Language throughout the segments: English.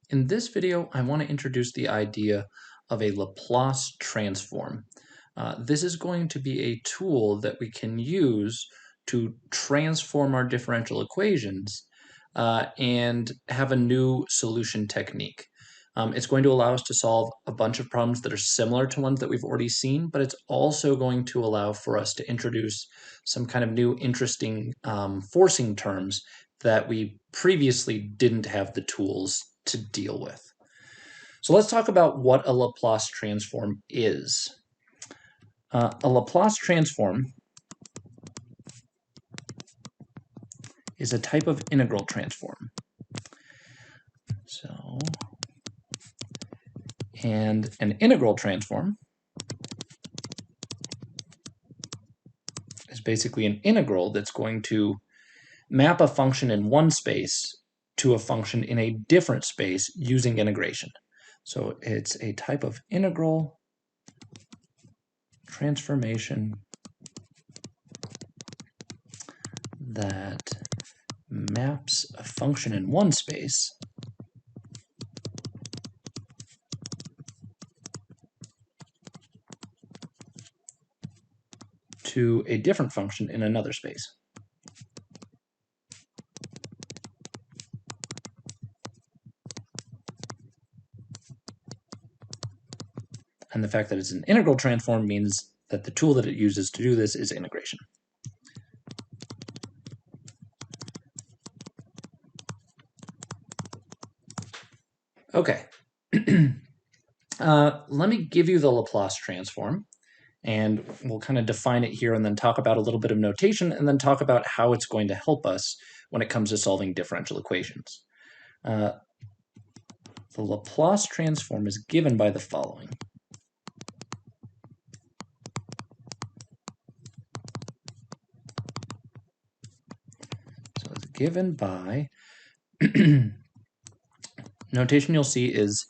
In this video, I want to introduce the idea of a Laplace transform. This is going to be a tool that we can use to transform our differential equations and have a new solution technique. It's going to allow us to solve a bunch of problems that are similar to ones that we've already seen, but it's also going to allow for us to introduce some kind of new interesting forcing terms that we previously didn't have the tools to deal with. So let's talk about what a Laplace transform is. A Laplace transform is a type of integral transform. And an integral transform is basically an integral that's going to map a function in one space to a function in a different space using integration. So it's a type of integral transformation that maps a function in one space to a different function in another space. And the fact that it's an integral transform means that the tool that it uses to do this is integration. Okay, let me give you the Laplace transform, and we'll kind of define it here and then talk about a little bit of notation and then talk about how it's going to help us when it comes to solving differential equations. The Laplace transform is given by the following. So it's given by, notation you'll see is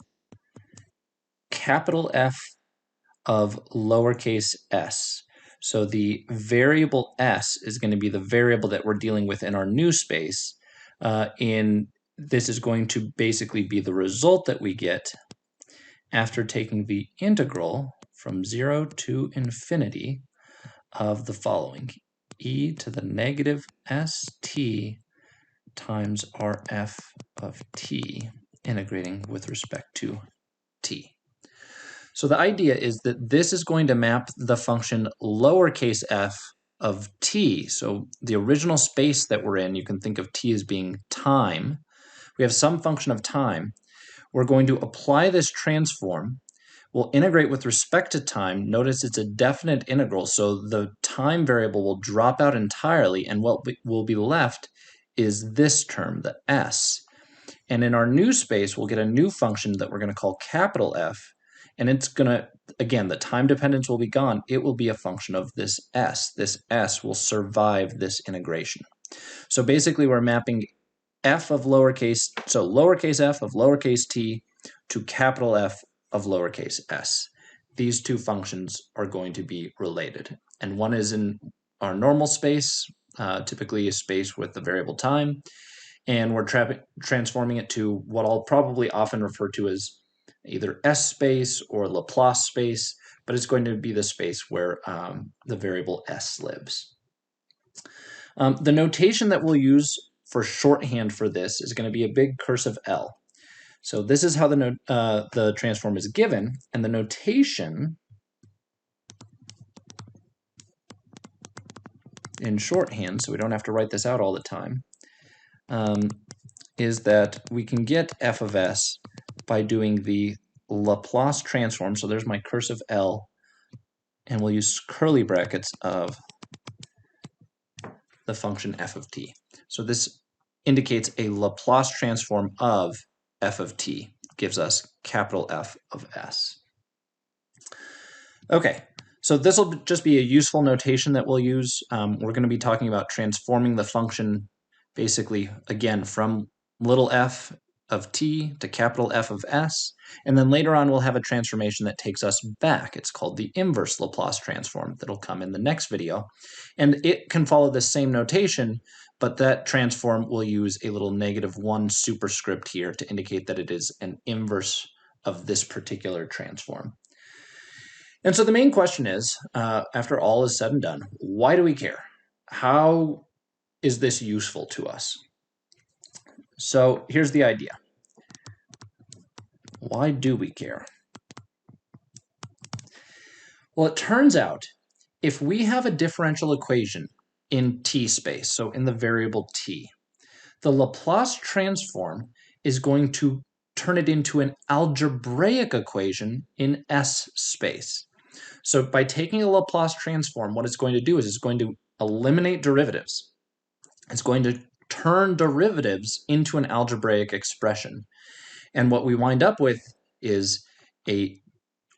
capital F of lowercase s. So the variable s is going to be the variable that we're dealing with in our new space. This is going to basically be the result that we get after taking the integral from 0 to infinity of the following: e to the negative st times rf of t, integrating with respect to t. So the idea is that this is going to map the function lowercase f of t. So the original space that we're in, you can think of t as being time. We have some function of time. We're going to apply this transform. We'll integrate with respect to time. Notice it's a definite integral, so the time variable will drop out entirely, and what will be left is this term, the s. And in our new space, we'll get a new function that we're going to call capital F, and it's going to, again, the time dependence will be gone. It will be a function of this s. This s will survive this integration. So basically, we're mapping f of lowercase, so lowercase f of lowercase t to capital F of lowercase s. These two functions are going to be related. And one is in our normal space, typically a space with the variable time, and we're transforming it to what I'll probably often refer to as either S space or Laplace space, but it's going to be the space where the variable S lives. The notation that we'll use for shorthand for this is going to be a big cursive L. So this is how the transform is given, and the notation in shorthand, so we don't have to write this out all the time, is that we can get f of s by doing the Laplace transform. So there's my cursive L, and we'll use curly brackets of the function f of t. So this indicates a Laplace transform of f of t, gives us capital F of s. Okay, so this will just be a useful notation that we'll use. We're going to be talking about transforming the function basically, again, from little f of t to capital F of s, and then later on we'll have a transformation that takes us back. It's called the inverse Laplace transform that'll come in the next video, and it can follow the same notation, but that transform will use a little -1 superscript here to indicate that it is an inverse of this particular transform. And so the main question is, after all is said and done, why do we care? How is this useful to us? So here's the idea. Why do we care? Well, it turns out if we have a differential equation in t space, so in the variable t, the Laplace transform is going to turn it into an algebraic equation in S space. So by taking a Laplace transform, what it's going to do is it's going to eliminate derivatives. It's going to turn derivatives into an algebraic expression. And what we wind up with is a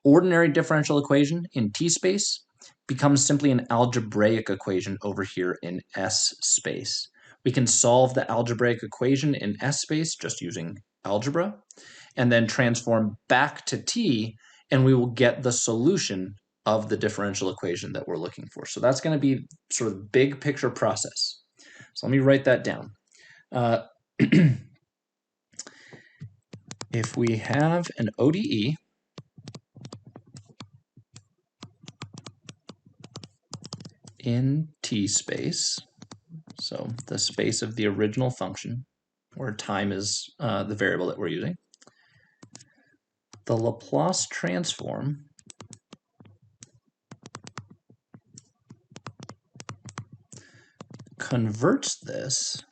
ordinary differential equation in T space becomes simply an algebraic equation over here in S space. We can solve the algebraic equation in S space just using algebra, and then transform back to T, and we will get the solution of the differential equation that we're looking for. So that's going to be sort of the big picture process. So let me write that down. If we have an ODE in T space, so the space of the original function, where time is the variable that we're using, the Laplace transform converts this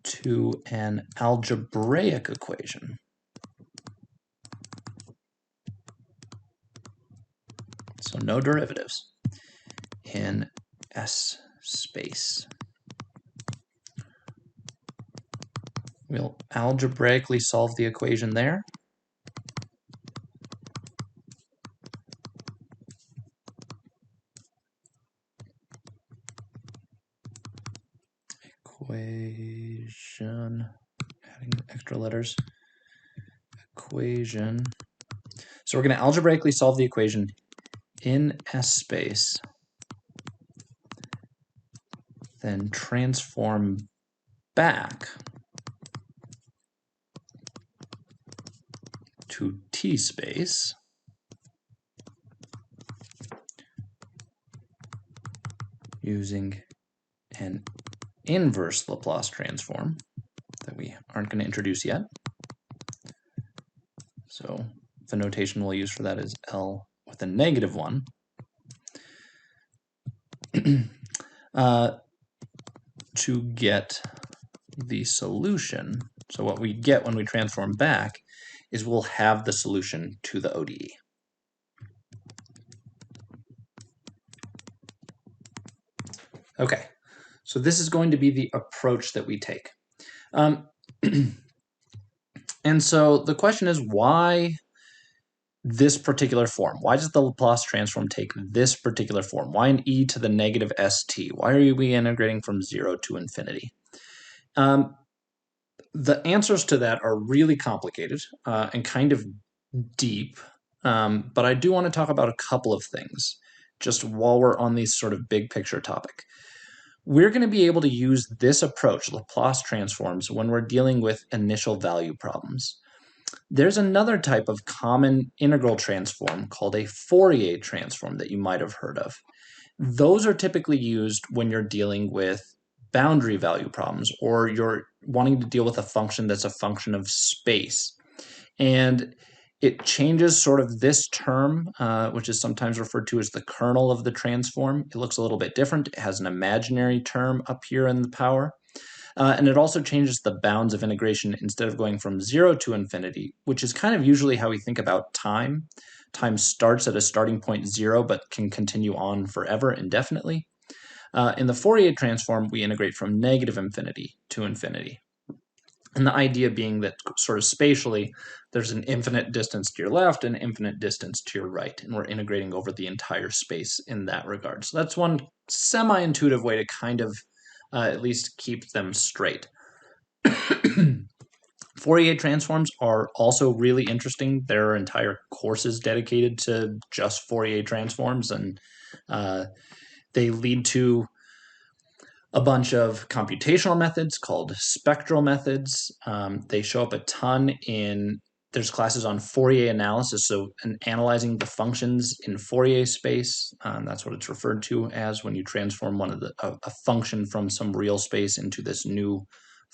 to an algebraic equation. So no derivatives in S space. We'll algebraically solve the equation there. Equation, adding extra letters, equation. So we're going to algebraically solve the equation in S space, then transform back to T space using an inverse Laplace transform that we aren't going to introduce yet. So the notation we'll use for that is L with a -1. To get the solution. So what we get when we transform back is we'll have the solution to the ODE. Okay, so this is going to be the approach that we take. And so the question is, why this particular form? Why does the Laplace transform take this particular form? Why an e to the -st? Why are we integrating from 0 to infinity? The answers to that are really complicated and kind of deep, but I do want to talk about a couple of things just while we're on these sort of big picture topic. We're going to be able to use this approach, Laplace transforms, when we're dealing with initial value problems. There's another type of common integral transform called a Fourier transform that you might have heard of. Those are typically used when you're dealing with boundary value problems, or you're wanting to deal with a function that's a function of space. And it changes sort of this term, which is sometimes referred to as the kernel of the transform. It looks a little bit different. It has an imaginary term up here in the power. And it also changes the bounds of integration. Instead of going from 0 to infinity, which is kind of usually how we think about time. Time starts at a starting point 0, but can continue on forever indefinitely. In the Fourier transform, we integrate from -infinity to infinity. And the idea being that sort of spatially, there's an infinite distance to your left and infinite distance to your right, and we're integrating over the entire space in that regard. So that's one semi-intuitive way to kind of at least keep them straight. Fourier transforms are also really interesting. There are entire courses dedicated to just Fourier transforms, and They lead to a bunch of computational methods called spectral methods. They show up a ton there's classes on Fourier analysis, so analyzing the functions in Fourier space. That's what it's referred to as when you transform a function from some real space into this new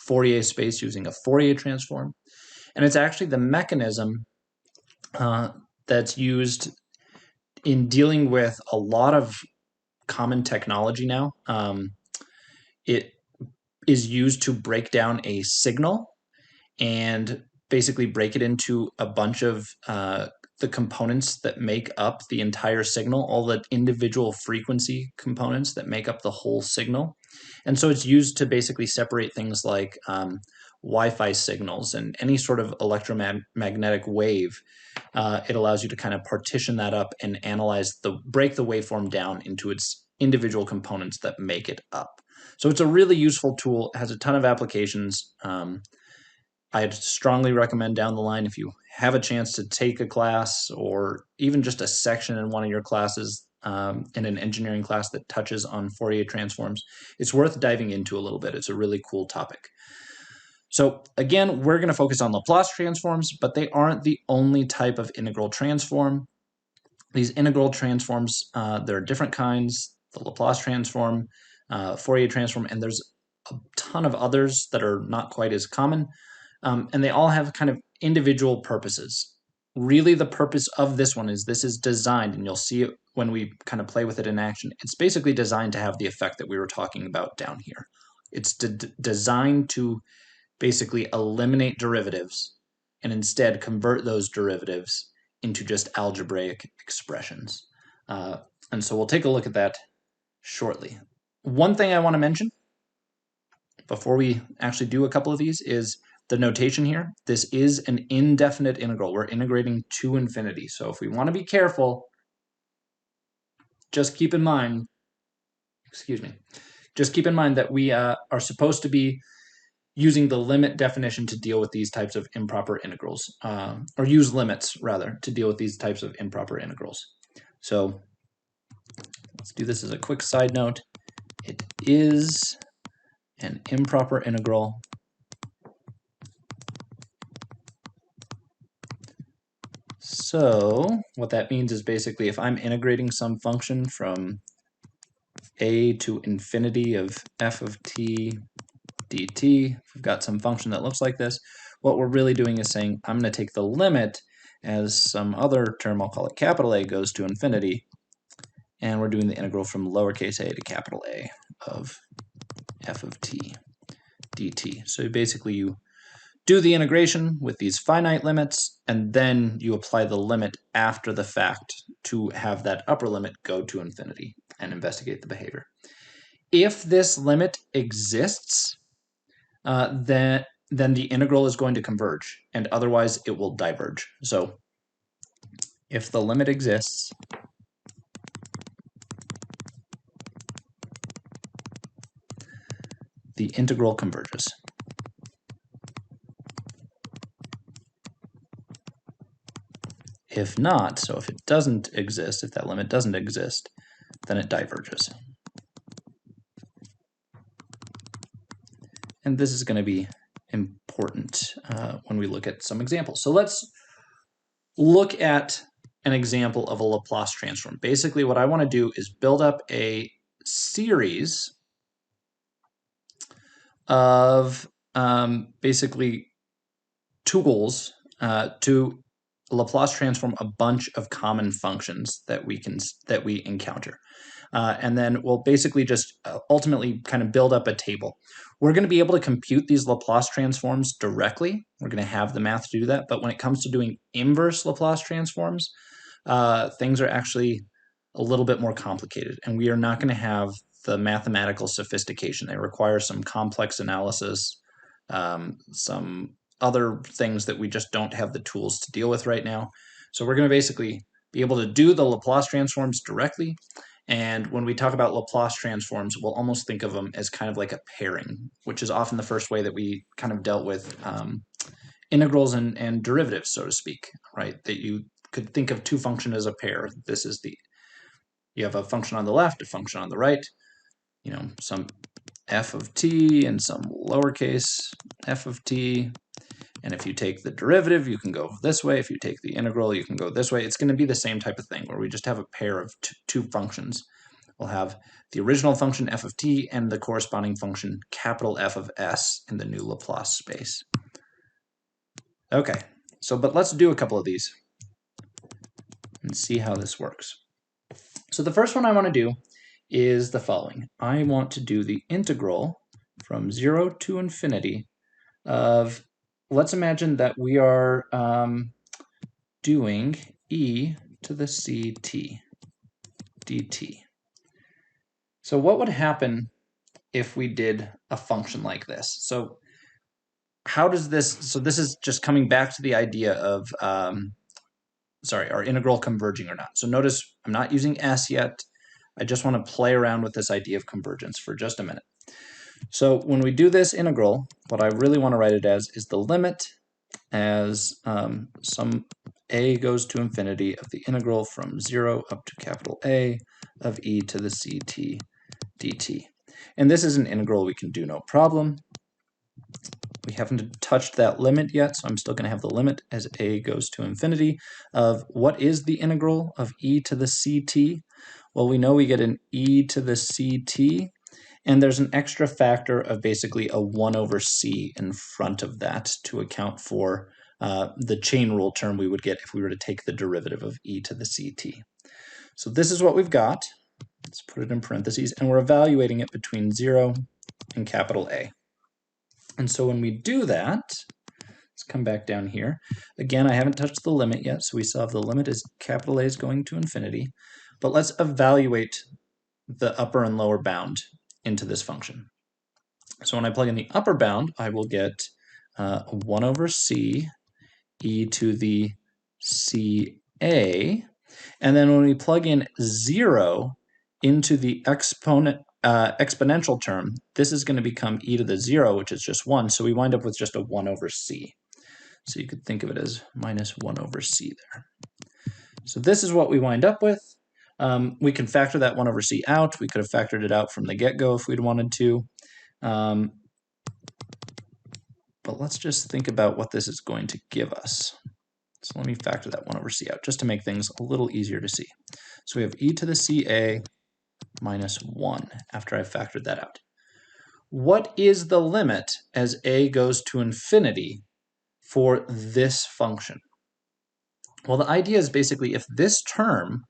Fourier space using a Fourier transform. And it's actually the mechanism that's used in dealing with a lot of common technology now. It is used to break down a signal and basically break it into a bunch of the components that make up the entire signal, all the individual frequency components that make up the whole signal. And so it's used to basically separate things like Wi-Fi signals and any sort of electromagnetic wave. It allows you to kind of partition that up and break the waveform down into its individual components that make it up. So it's a really useful tool. It has a ton of applications. I'd strongly recommend down the line, if you have a chance to take a class or even just a section in one of your classes in an engineering class that touches on Fourier transforms, it's worth diving into a little bit. It's a really cool topic. So again, we're going to focus on Laplace transforms, but they aren't the only type of integral transform. These integral transforms, there are different kinds, the Laplace transform, Fourier transform, and there's a ton of others that are not quite as common. And they all have kind of individual purposes. Really, the purpose of this one is this is designed, and you'll see it when we kind of play with it in action. It's basically designed to have the effect that we were talking about down here. It's designed to basically eliminate derivatives and instead convert those derivatives into just algebraic expressions. And so we'll take a look at that shortly. One thing I want to mention before we actually do a couple of these is the notation here. This is an indefinite integral. We're integrating to infinity. So if we want to be careful, just keep in mind, that we are supposed to be using the limit definition to deal with these types of improper integrals, or use limits, rather, to deal with these types of improper integrals. So let's do this as a quick side note. It is an improper integral So what that means is basically if I'm integrating some function from a to infinity of f of t dt, if we've got some function that looks like this, what we're really doing is saying I'm going to take the limit as some other term, I'll call it capital A, goes to infinity, and we're doing the integral from lowercase a to capital A of f of t dt. So basically you do the integration with these finite limits, and then you apply the limit after the fact to have that upper limit go to infinity and investigate the behavior. If this limit exists, then the integral is going to converge, and otherwise it will diverge. So if the limit exists, the integral converges. If not, so if it doesn't exist, if that limit doesn't exist, then it diverges. And this is going to be important when we look at some examples. So let's look at an example of a Laplace transform. Basically, what I want to do is build up a series of basically tools to Laplace transform a bunch of common functions that we encounter. And then we'll basically just ultimately kind of build up a table. We're going to be able to compute these Laplace transforms directly. We're going to have the math to do that. But when it comes to doing inverse Laplace transforms, things are actually a little bit more complicated. And we are not going to have the mathematical sophistication. They require some complex analysis, some other things that we just don't have the tools to deal with right now. So we're going to basically be able to do the Laplace transforms directly. And when we talk about Laplace transforms, we'll almost think of them as kind of like a pairing, which is often the first way that we kind of dealt with integrals and derivatives, so to speak, right? That you could think of two functions as a pair. This is the You have a function on the left, a function on the right, some f of t and some lowercase f of t. And if you take the derivative, you can go this way. If you take the integral, you can go this way. It's going to be the same type of thing where we just have a pair of two functions. We'll have the original function f of t and the corresponding function capital F of s in the new Laplace space. Okay, but let's do a couple of these and see how this works. So the first one I want to do is the following. I want to do the integral from 0 to infinity of, let's imagine that we are doing e to the ct dt. So what would happen if we did a function like this? So how does this, so this is just coming back to the idea of, our integral converging or not. So notice I'm not using s yet. I just want to play around with this idea of convergence for just a minute. So when we do this integral, what I really want to write it as is the limit as some a goes to infinity of the integral from 0 up to capital A of e to the ct dt. And this is an integral we can do no problem. We haven't touched that limit yet, so I'm still going to have the limit as a goes to infinity of what is the integral of e to the ct? Well, we know we get an e to the ct, and there's an extra factor of basically a 1 over c in front of that to account for the chain rule term we would get if we were to take the derivative of e to the ct. So this is what we've got. Let's put it in parentheses, and we're evaluating it between 0 and capital A. And so when we do that, let's come back down here. Again, I haven't touched the limit yet, so we still have the limit as capital A is going to infinity. But let's evaluate the upper and lower bound into this function. So when I plug in the upper bound, I will get 1 over c e to the ca. And then when we plug in 0 into the exponential term, this is going to become e to the 0, which is just 1. So we wind up with just a 1 over c. So you could think of it as minus 1 over c there. So this is what we wind up with. We can factor that 1 over c out. We could have factored it out from the get-go if we'd wanted to. But let's just think about what this is going to give us. So let me factor that 1 over c out just to make things a little easier to see. So we have e to the ca minus 1 after I've factored that out. What is the limit as a goes to infinity for this function? Well, the idea is basically if this term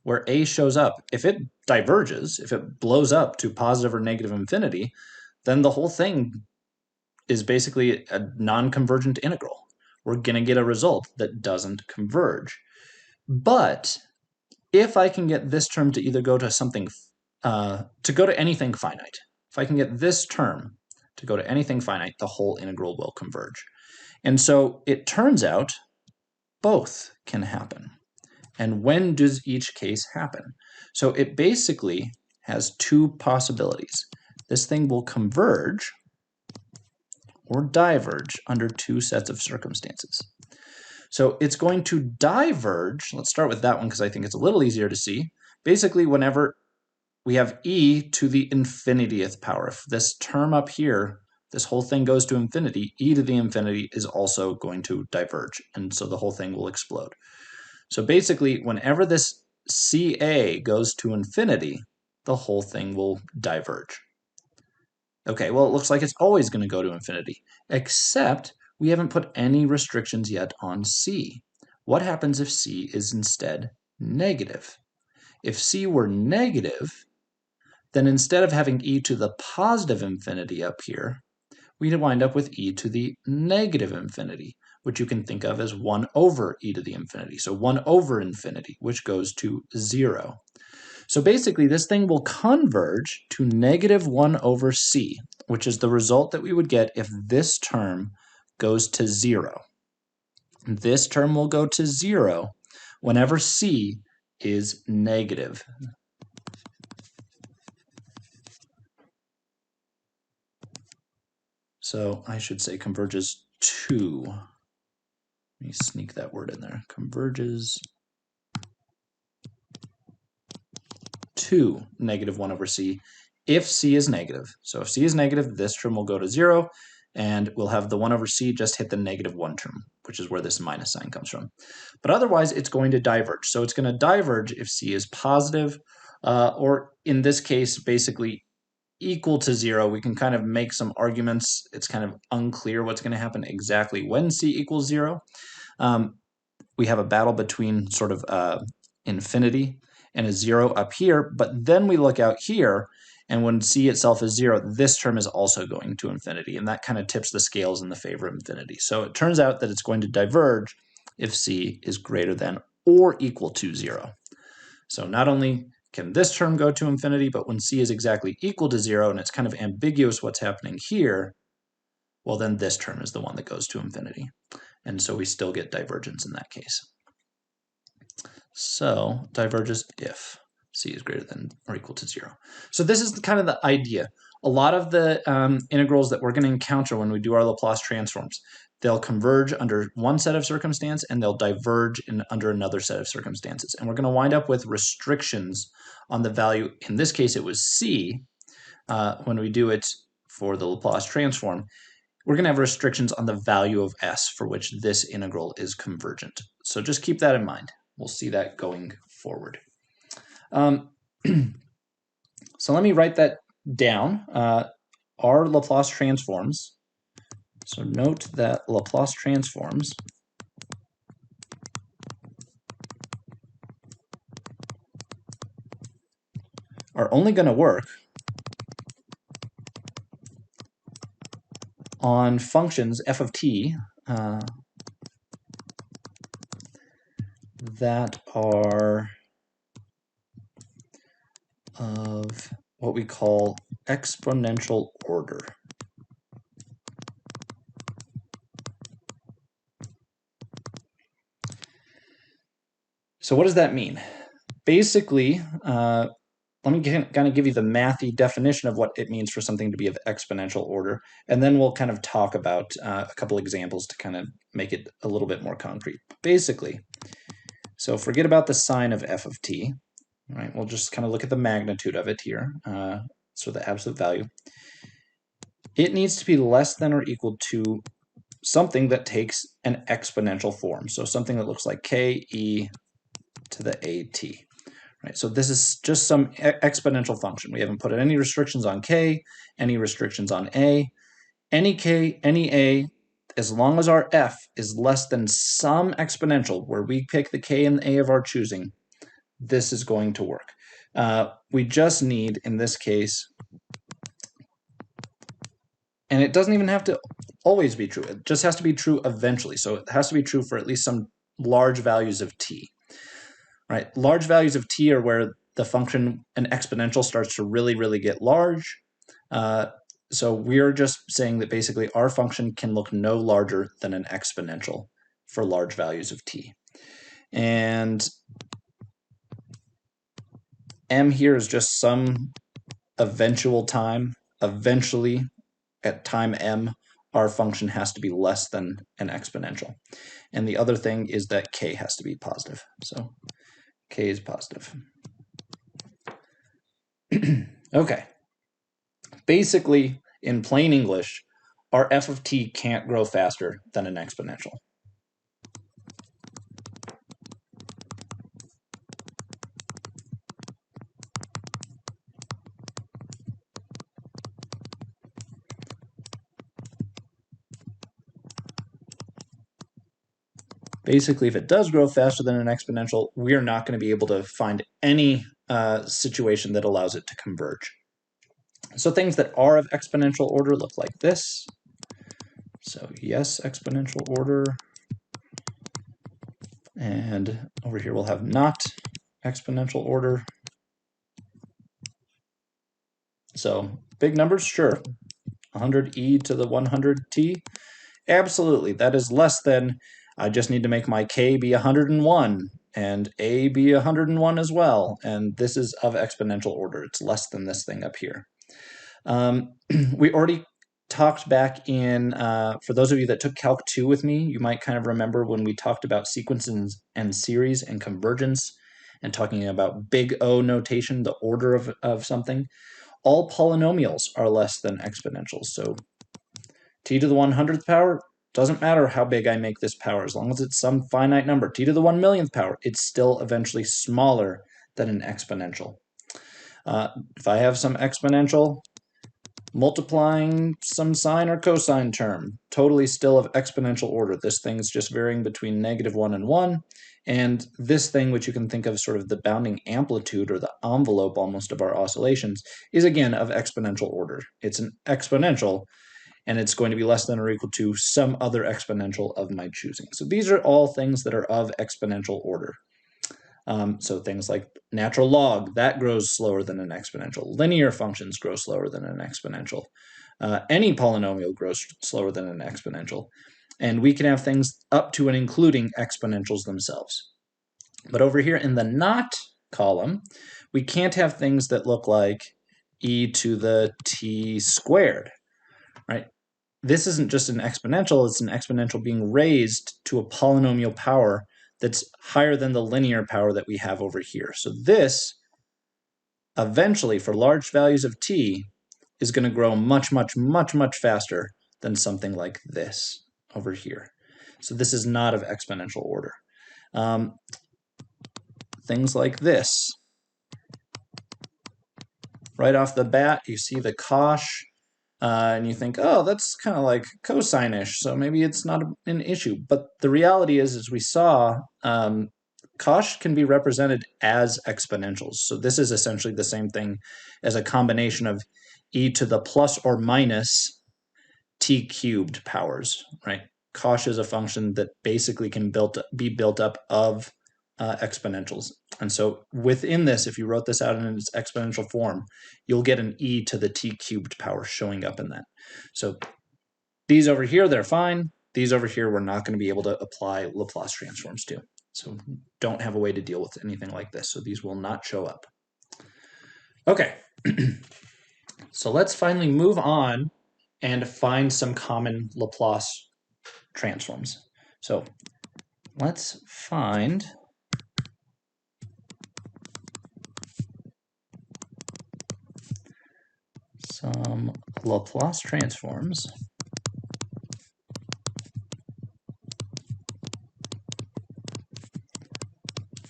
where a shows up, if it diverges, if it blows up to positive or negative infinity, then the whole thing is basically a non-convergent integral. We're going to get a result that doesn't converge. But if I can get this term to either go to something, to go to anything finite, if I can get this term to go to anything finite, the whole integral will converge. And so it turns out both can happen. And when does each case happen? So it basically has two possibilities. This thing will converge or diverge under two sets of circumstances. So it's going to diverge. Let's start with that one because I think it's a little easier to see. Basically, whenever we have e to the infinitieth power, if this term up here, this whole thing goes to infinity, e to the infinity is also going to diverge, and so the whole thing will explode. So basically, whenever this ca goes to infinity, the whole thing will diverge. Okay, well, it looks like it's always going to go to infinity, except we haven't put any restrictions yet on c. What happens if c is instead negative? If c were negative, then instead of having e to the positive infinity up here, we'd wind up with e to the negative infinity, which you can think of as 1 over e to the infinity. So 1 over infinity, which goes to 0. So basically, this thing will converge to negative 1 over c, which is the result that we would get if this term goes to 0. This term will go to 0 whenever c is negative. So I should say converges to. Let me sneak that word in there. Converges to negative 1 over c if c is negative. So if c is negative, this term will go to 0, and we'll have the 1 over c just hit the negative 1 term, which is where this minus sign comes from. But otherwise, it's going to diverge. So it's going to diverge if c is positive, or in this case, basically equal to 0. We can kind of make some arguments. It's kind of unclear what's going to happen exactly when c equals 0. We have a battle between sort of infinity and a 0 up here, but then we look out here, and when c itself is 0, this term is also going to infinity, and that kind of tips the scales in the favor of infinity. So it turns out that it's going to diverge if c is greater than or equal to 0. So not only can this term go to infinity, but when c is exactly equal to 0, and it's kind of ambiguous what's happening here, well, then this term is the one that goes to infinity. And so we still get divergence in that case. So diverges if c is greater than or equal to 0. So this is kind of the idea. A lot of the integrals that we're going to encounter when we do our Laplace transforms, they'll converge under one set of circumstance and they'll diverge under another set of circumstances. And we're going to wind up with restrictions on the value. In this case, it was c. When we do it for the Laplace transform, we're going to have restrictions on the value of s for which this integral is convergent. So just keep that in mind. We'll see that going forward. So let me write that down. Our Laplace transforms. So note that Laplace transforms are only going to work on functions f of t that are of what we call exponential order. So what does that mean? Basically, let me kind of give you the mathy definition of what it means for something to be of exponential order, and then we'll kind of talk about a couple examples to kind of make it a little bit more concrete. Basically, so forget about the sign of f of t. Right, we'll just kind of look at the magnitude of it here, so the absolute value. It needs to be less than or equal to something that takes an exponential form, so something that looks like k e to the at. Right, so this is just some exponential function. We haven't put any restrictions on k, any restrictions on a. Any k, any a, as long as our f is less than some exponential, where we pick the k and the a of our choosing, this is going to work. We just need, in this case, and it doesn't even have to always be true. It just has to be true eventually. So it has to be true for at least some large values of t. Right? Large values of t are where the function, an exponential, starts to really, really get large. So we're just saying that basically our function can look no larger than an exponential for large values of t. And m here is just some eventual time. Eventually, at time m, our function has to be less than an exponential. And the other thing is that k has to be positive. So k is positive. Okay. Basically, in plain English, our f of t can't grow faster than an exponential. Basically, if it does grow faster than an exponential, we're not going to be able to find any situation that allows it to converge. So things that are of exponential order look like this. So yes, exponential order. And over here we'll have not exponential order. So big numbers, sure. 100e to the 100t. Absolutely, that is less than, I just need to make my k be 101 and a be 101 as well. And this is of exponential order. It's less than this thing up here. We already talked back in, for those of you that took Calc 2 with me, you might kind of remember when we talked about sequences and series and convergence and talking about big O notation, the order of something, all polynomials are less than exponentials. So t to the 100th power, doesn't matter how big I make this power, as long as it's some finite number. T to the 1,000,000th power, it's still eventually smaller than an exponential. If I have some exponential multiplying some sine or cosine term, totally still of exponential order. This thing's just varying between -1 and 1. And this thing, which you can think of sort of the bounding amplitude or the envelope almost of our oscillations, is again of exponential order. It's an exponential, and it's going to be less than or equal to some other exponential of my choosing. So these are all things that are of exponential order. So things like natural log, that grows slower than an exponential. Linear functions grow slower than an exponential. Any polynomial grows slower than an exponential. And we can have things up to and including exponentials themselves. But over here in the not column, we can't have things that look like e to the t squared, right? This isn't just an exponential, it's an exponential being raised to a polynomial power that's higher than the linear power that we have over here. So this, eventually, for large values of t, is going to grow much, much, much, much faster than something like this over here. So this is not of exponential order. Things like this. Right off the bat, you see the cosh, and you think, oh, that's kind of like cosine-ish, so maybe it's not an issue. But the reality is, as we saw, cosh can be represented as exponentials. So this is essentially the same thing as a combination of e to the plus or minus t cubed powers, right? Cosh is a function that basically can be built up of exponentials. And so within this, if you wrote this out in its exponential form, you'll get an e to the t cubed power showing up in that. So these over here, they're fine. These over here, we're not going to be able to apply Laplace transforms to. So don't have a way to deal with anything like this. So these will not show up. Okay, so let's finally move on and find some common Laplace transforms. So let's find some Laplace transforms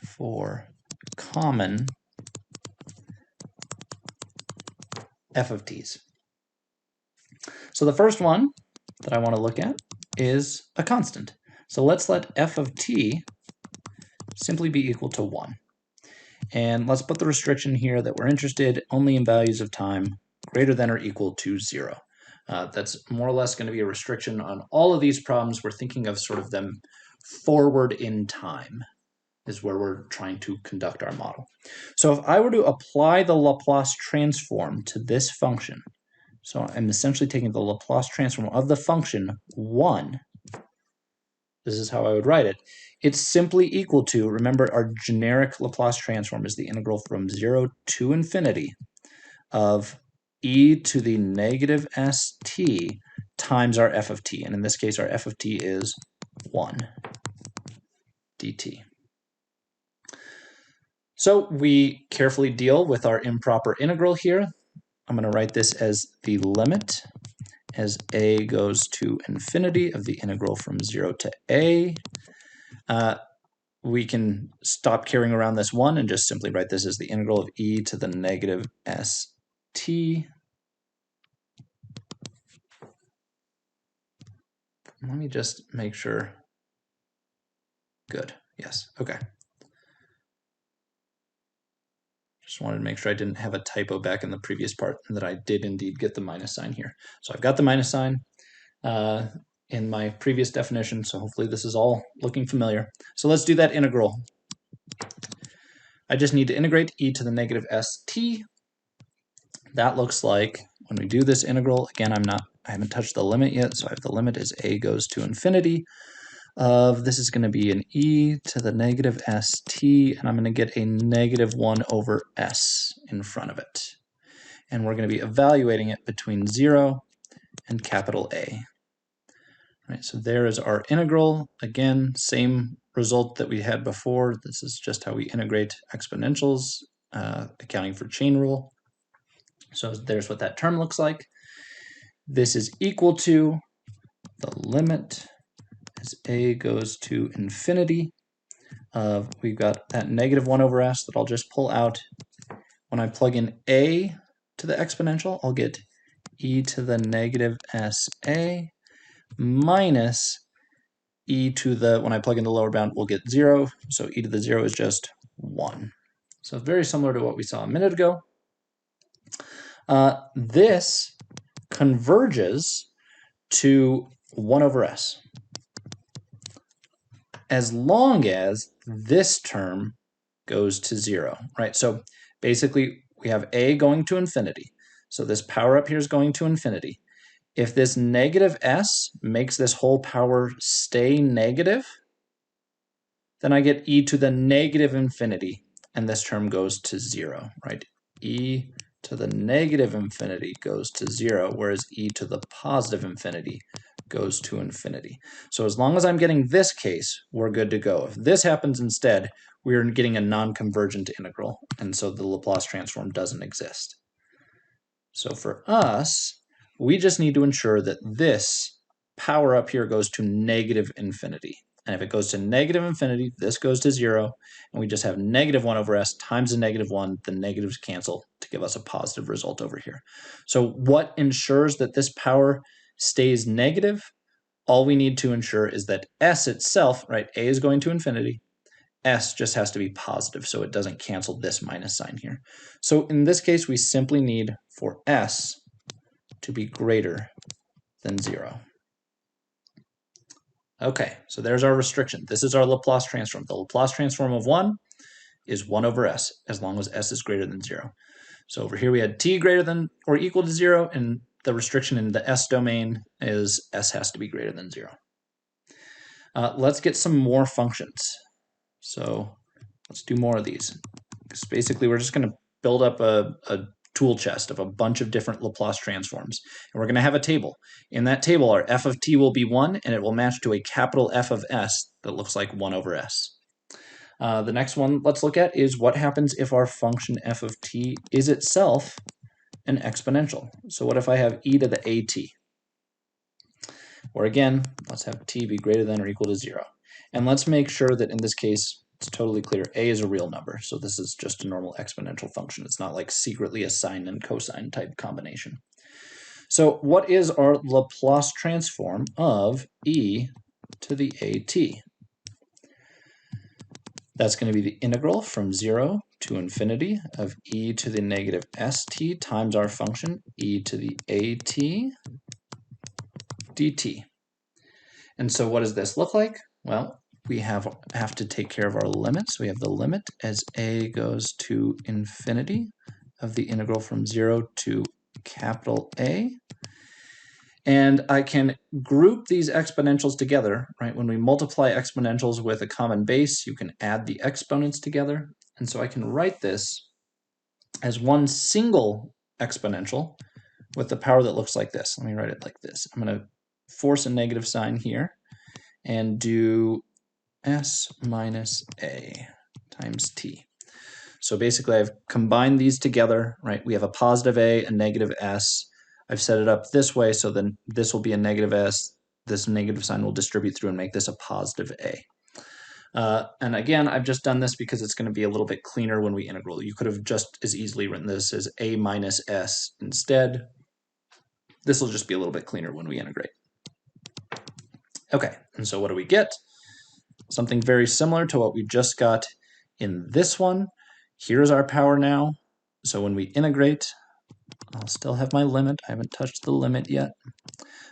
for common f of t's. So the first one that I want to look at is a constant. So let's let f of t simply be equal to 1. And let's put the restriction here that we're interested only in values of time greater than or equal to 0. That's more or less going to be a restriction on all of these problems. We're thinking of sort of them forward in time is where we're trying to conduct our model. So if I were to apply the Laplace transform to this function, so I'm essentially taking the Laplace transform of the function 1, this is how I would write it. It's simply equal to, remember our generic Laplace transform is the integral from 0 to infinity of e to the negative st times our f of t. And in this case, our f of t is 1 dt. So we carefully deal with our improper integral here. I'm going to write this as the limit as a goes to infinity of the integral from 0 to a. We can stop carrying around this 1 and just simply write this as the integral of e to the negative st. Let me just make sure. Good. Yes. Okay. Just wanted to make sure I didn't have a typo back in the previous part and that I did indeed get the minus sign here. So I've got the minus sign in my previous definition, so hopefully this is all looking familiar. So let's do that integral. I just need to integrate e to the negative st. That looks like when we do this integral, again, I haven't touched the limit yet, so I have the limit as a goes to infinity of, this is going to be an e to the negative st, and I'm going to get a negative 1 over s in front of it. And we're going to be evaluating it between 0 and capital A. Right, so there is our integral. Again, same result that we had before. This is just how we integrate exponentials, accounting for chain rule. So there's what that term looks like. This is equal to the limit as a goes to infinity of, we've got that negative 1 over s that I'll just pull out. When I plug in a to the exponential, I'll get e to the negative sa minus e to the, when I plug in the lower bound, we'll get 0. So e to the 0 is just 1. So very similar to what we saw a minute ago. This converges to 1 over s, as long as this term goes to 0, right? So basically, we have a going to infinity. So this power up here is going to infinity. If this negative s makes this whole power stay negative, then I get e to the negative infinity, and this term goes to 0, right? E to the negative infinity goes to 0, whereas e to the positive infinity goes to infinity. So as long as I'm getting this case, we're good to go. If this happens instead, we're getting a non-convergent integral, and so the Laplace transform doesn't exist. So for us, we just need to ensure that this power up here goes to negative infinity. And if it goes to negative infinity, this goes to 0, and we just have negative 1 over s times the negative 1. The negatives cancel to give us a positive result over here. So what ensures that this power stays negative? All we need to ensure is that s itself, right, a is going to infinity, s just has to be positive so it doesn't cancel this minus sign here. So in this case, we simply need for s to be greater than 0. Okay, so there's our restriction. This is our Laplace transform. The Laplace transform of 1 is 1 over s, as long as s is greater than 0. So over here we had t greater than or equal to 0, and the restriction in the s domain is s has to be greater than 0. Let's get some more functions. So let's do more of these. Because basically we're just going to build up a tool chest of a bunch of different Laplace transforms. And we're going to have a table. In that table, our f of t will be 1, and it will match to a capital F of s that looks like 1 over s. The next one let's look at is what happens if our function f of t is itself an exponential. So what if I have e to the at? Or again, let's have t be greater than or equal to 0. And let's make sure that in this case, it's totally clear a is a real number. So this is just a normal exponential function. It's not like secretly a sine and cosine type combination. So what is our Laplace transform of e to the at? That's going to be the integral from 0 to infinity of e to the negative st times our function e to the at dt. And so what does this look like? Well, we have to take care of our limits. We have the limit as a goes to infinity of the integral from 0 to capital A. And I can group these exponentials together, right? When we multiply exponentials with a common base, you can add the exponents together. And so I can write this as one single exponential with the power that looks like this. Let me write it like this. I'm going to force a negative sign here and do s minus a times t. So basically I've combined these together, right? We have a positive a, a negative s. I've set it up this way, so then this will be a negative s. This negative sign will distribute through and make this a positive a. And again, I've just done this because it's going to be a little bit cleaner when we integral. You could have just as easily written this as a minus s instead. This will just be a little bit cleaner when we integrate. Okay, and so what do we get? Something very similar to what we just got in this one. Here's our power now. So when we integrate, I'll still have my limit. I haven't touched the limit yet.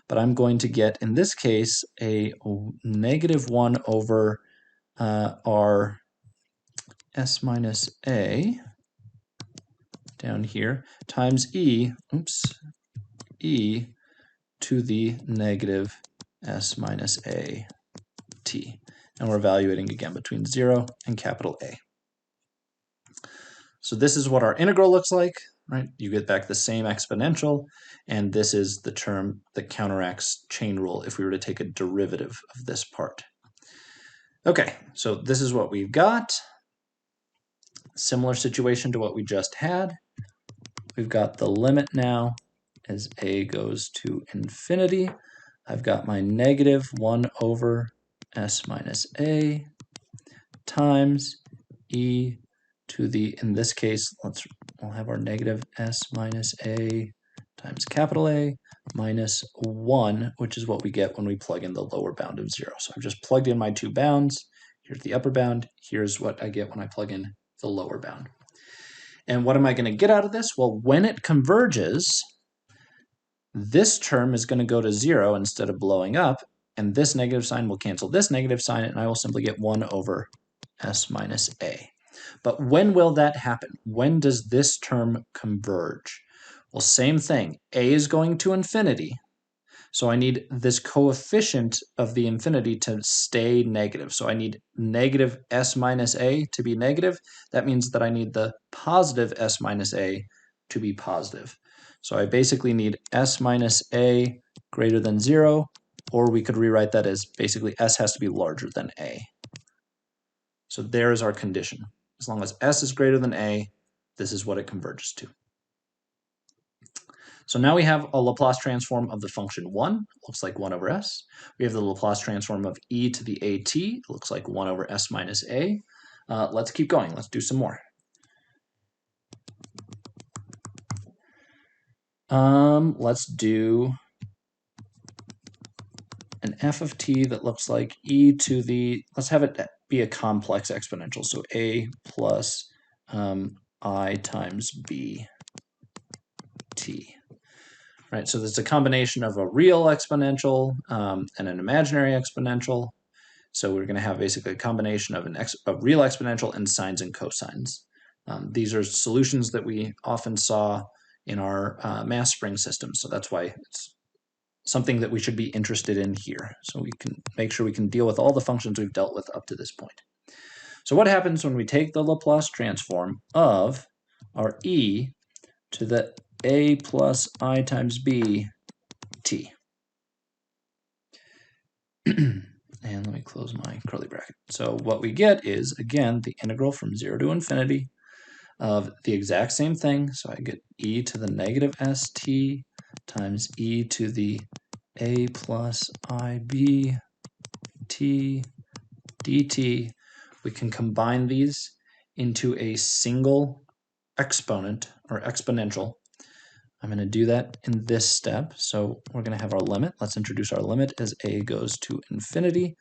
But I'm going to get, in this case, a negative 1 over our s minus a down here times e to the negative s minus a t. And we're evaluating again between 0 and capital A. So this is what our integral looks like. right? You get back the same exponential, and this is the term that counteracts chain rule if we were to take a derivative of this part. Okay, so this is what we've got. Similar situation to what we just had. We've got the limit now as a goes to infinity. I've got my negative 1 over s minus a times e to the, in this case, we'll have our negative s minus a times capital A minus 1, which is what we get when we plug in the lower bound of 0. So I've just plugged in my two bounds. Here's the upper bound. Here's what I get when I plug in the lower bound. And what am I going to get out of this? Well, when it converges, this term is going to go to 0 instead of blowing up, and this negative sign will cancel this negative sign, and I will simply get 1 over s minus a. But when will that happen? When does this term converge? Well, same thing. A is going to infinity, so I need this coefficient of the infinity to stay negative. So I need negative s minus a to be negative. That means that I need the positive s minus a to be positive. So I basically need s minus a greater than 0, or we could rewrite that as basically s has to be larger than a. So there is our condition. As long as s is greater than a, this is what it converges to. So now we have a Laplace transform of the function 1, looks like 1 over s. We have the Laplace transform of e to the at, looks like 1 over s minus a. Let's keep going. Let's do some more. Let's do an f of t that looks like e to the, let's have it be a complex exponential, so a plus I times b t. Right, so there's a combination of a real exponential and an imaginary exponential. So we're going to have basically a combination of a real exponential and sines and cosines. These are solutions that we often saw in our mass spring system, so that's why it's something that we should be interested in here. So we can make sure we can deal with all the functions we've dealt with up to this point. So what happens when we take the Laplace transform of our e to the a plus I times b t? And let me close my curly bracket. So what we get is, again, the integral from 0 to infinity of the exact same thing. So I get e to the negative st times e to the a plus ib t dt. We can combine these into a single exponent or exponential. I'm going to do that in this step. So we're going to have our limit. Let's introduce our limit as a goes to infinity.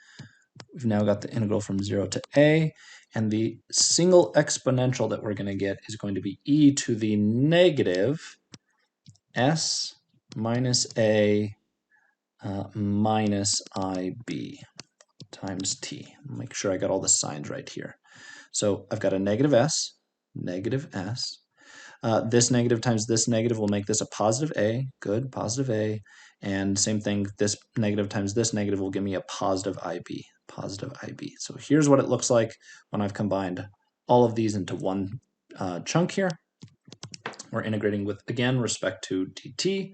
We've now got the integral from 0 to a, and the single exponential that we're going to get is going to be e to the negative s minus a minus ib times t. Make sure I got all the signs right here. So I've got a negative s. This negative times this negative will make this a positive a. Good, positive a. And same thing, this negative times this negative will give me a positive ib. So here's what it looks like when I've combined all of these into one chunk here. We're integrating with, again, respect to dt.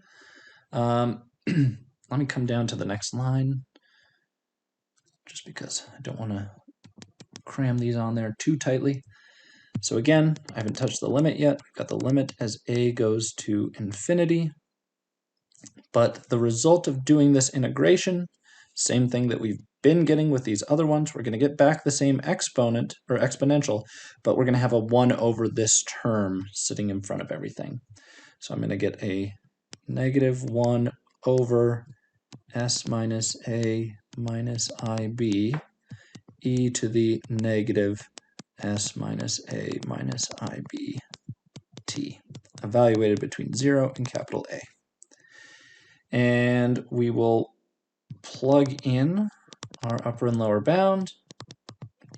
Let me come down to the next line, just because I don't want to cram these on there too tightly. So again, I haven't touched the limit yet. We've got the limit as a goes to infinity. But the result of doing this integration, same thing that we've been getting with these other ones, we're going to get back the same exponent or exponential, but we're going to have a 1 over this term sitting in front of everything. So I'm going to get a negative 1 over s minus a minus ib e to the negative s minus a minus ib t, evaluated between 0 and capital A. And we will plug in our upper and lower bound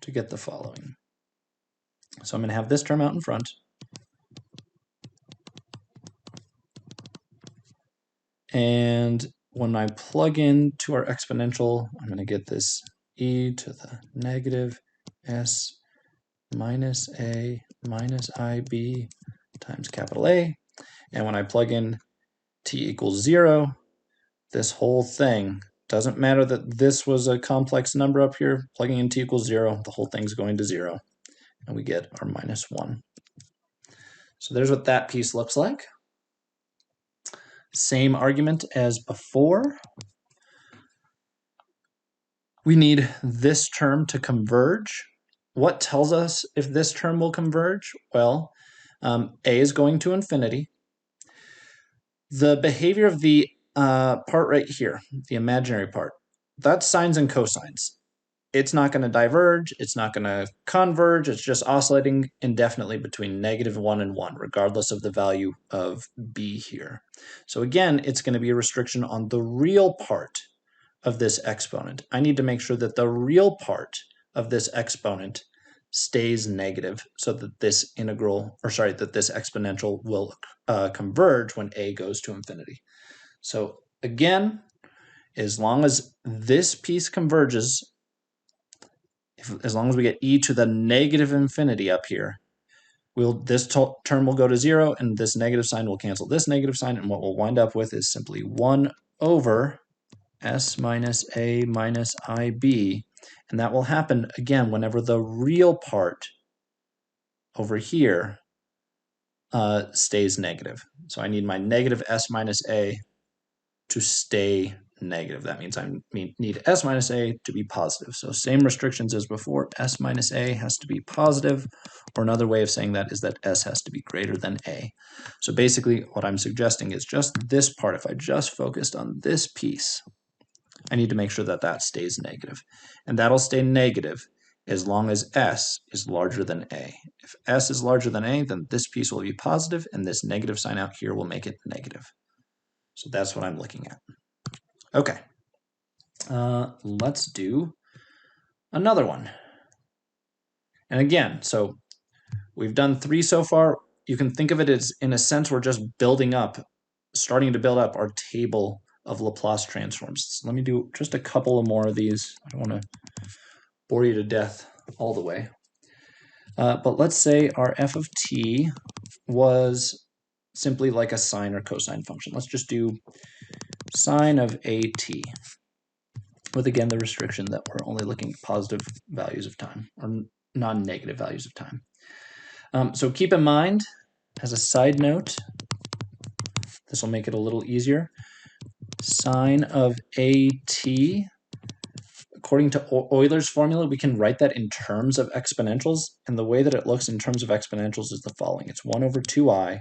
to get the following. So I'm going to have this term out in front. And when I plug in to our exponential, I'm going to get this e to the negative s minus a minus ib times capital A. And when I plug in t equals 0, this whole thing, doesn't matter that this was a complex number up here, plugging in t equals 0, the whole thing's going to 0, and we get our minus 1. So there's what that piece looks like. Same argument as before. We need this term to converge. What tells us if this term will converge? Well, a is going to infinity. The behavior of the part right here, the imaginary part, that's sines and cosines. It's not going to diverge, it's not going to converge, it's just oscillating indefinitely between -1 and 1, regardless of the value of b here. So again, it's going to be a restriction on the real part of this exponent. I need to make sure that the real part of this exponent stays negative so that this that this exponential will converge when a goes to infinity. So again, as long as this piece converges, as long as we get e to the negative infinity up here, this term will go to 0, and this negative sign will cancel this negative sign, and what we'll wind up with is simply 1 over s minus a minus ib, and that will happen again whenever the real part over here stays negative. So I need my negative s minus a to stay negative. That means I need s minus a to be positive. So same restrictions as before, s minus a has to be positive, or another way of saying that is that s has to be greater than a. So basically what I'm suggesting is just this part, if I just focused on this piece, I need to make sure that that stays negative. And that'll stay negative as long as s is larger than a. If s is larger than a, then this piece will be positive, and this negative sign out here will make it negative. So that's what I'm looking at. Okay, let's do another one. And again, so we've done 3 so far. You can think of it as, in a sense, we're just starting to build up our table of Laplace transforms. So let me do just a couple of more of these. I don't want to bore you to death all the way. But let's say our f of t was simply like a sine or cosine function. Let's just do sine of at, with again the restriction that we're only looking at positive values of time, or non-negative values of time. So keep in mind, as a side note, this will make it a little easier. Sine of at, according to Euler's formula, we can write that in terms of exponentials, and the way that it looks in terms of exponentials is the following. It's 1 over 2i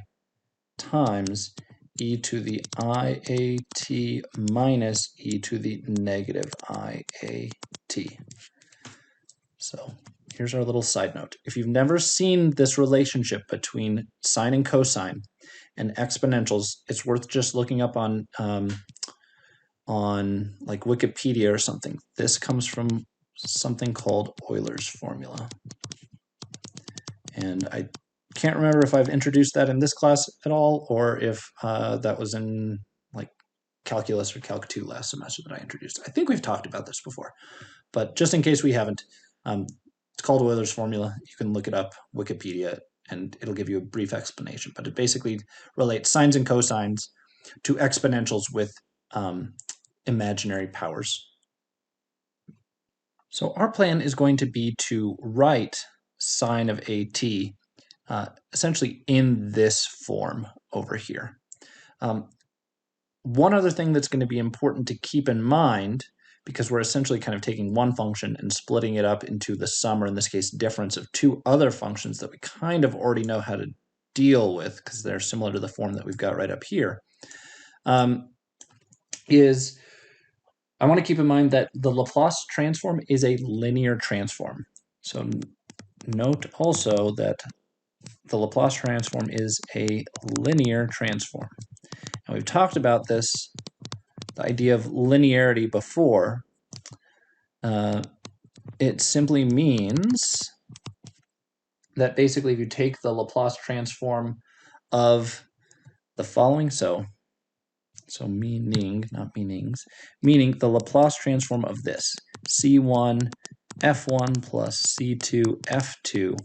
times e to the iat minus e to the negative iat. So here's our little side note. If you've never seen this relationship between sine and cosine and exponentials, it's worth just looking up on like Wikipedia or something. This comes from something called Euler's formula. And I can't remember if I've introduced that in this class at all, or if that was in like calculus or calc 2 last semester that I introduced. I think we've talked about this before, but just in case we haven't, it's called Euler's formula. You can look it up, Wikipedia, and it'll give you a brief explanation. But it basically relates sines and cosines to exponentials with imaginary powers. So our plan is going to be to write sine of at essentially in this form over here. One other thing that's going to be important to keep in mind, because we're essentially kind of taking one function and splitting it up into the sum, or in this case, difference of 2 other functions that we kind of already know how to deal with because they're similar to the form that we've got right up here, is I want to keep in mind that the Laplace transform is a linear transform. So note also that the Laplace transform is a linear transform. And we've talked about this, the idea of linearity before. It simply means that basically if you take the Laplace transform of the following, so meaning, not meanings, meaning the Laplace transform of this, C1 F1 plus C2 F2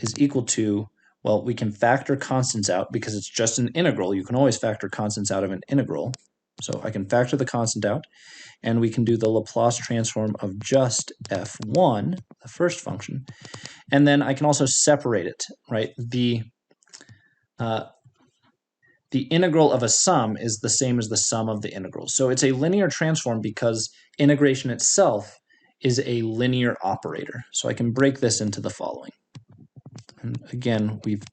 is equal to Well, we can factor constants out because it's just an integral. You can always factor constants out of an integral. So I can factor the constant out, and we can do the Laplace transform of just f1, the first function, and then I can also separate it, right? The integral of a sum is the same as the sum of the integrals. So it's a linear transform because integration itself is a linear operator. So I can break this into the following. And again, we've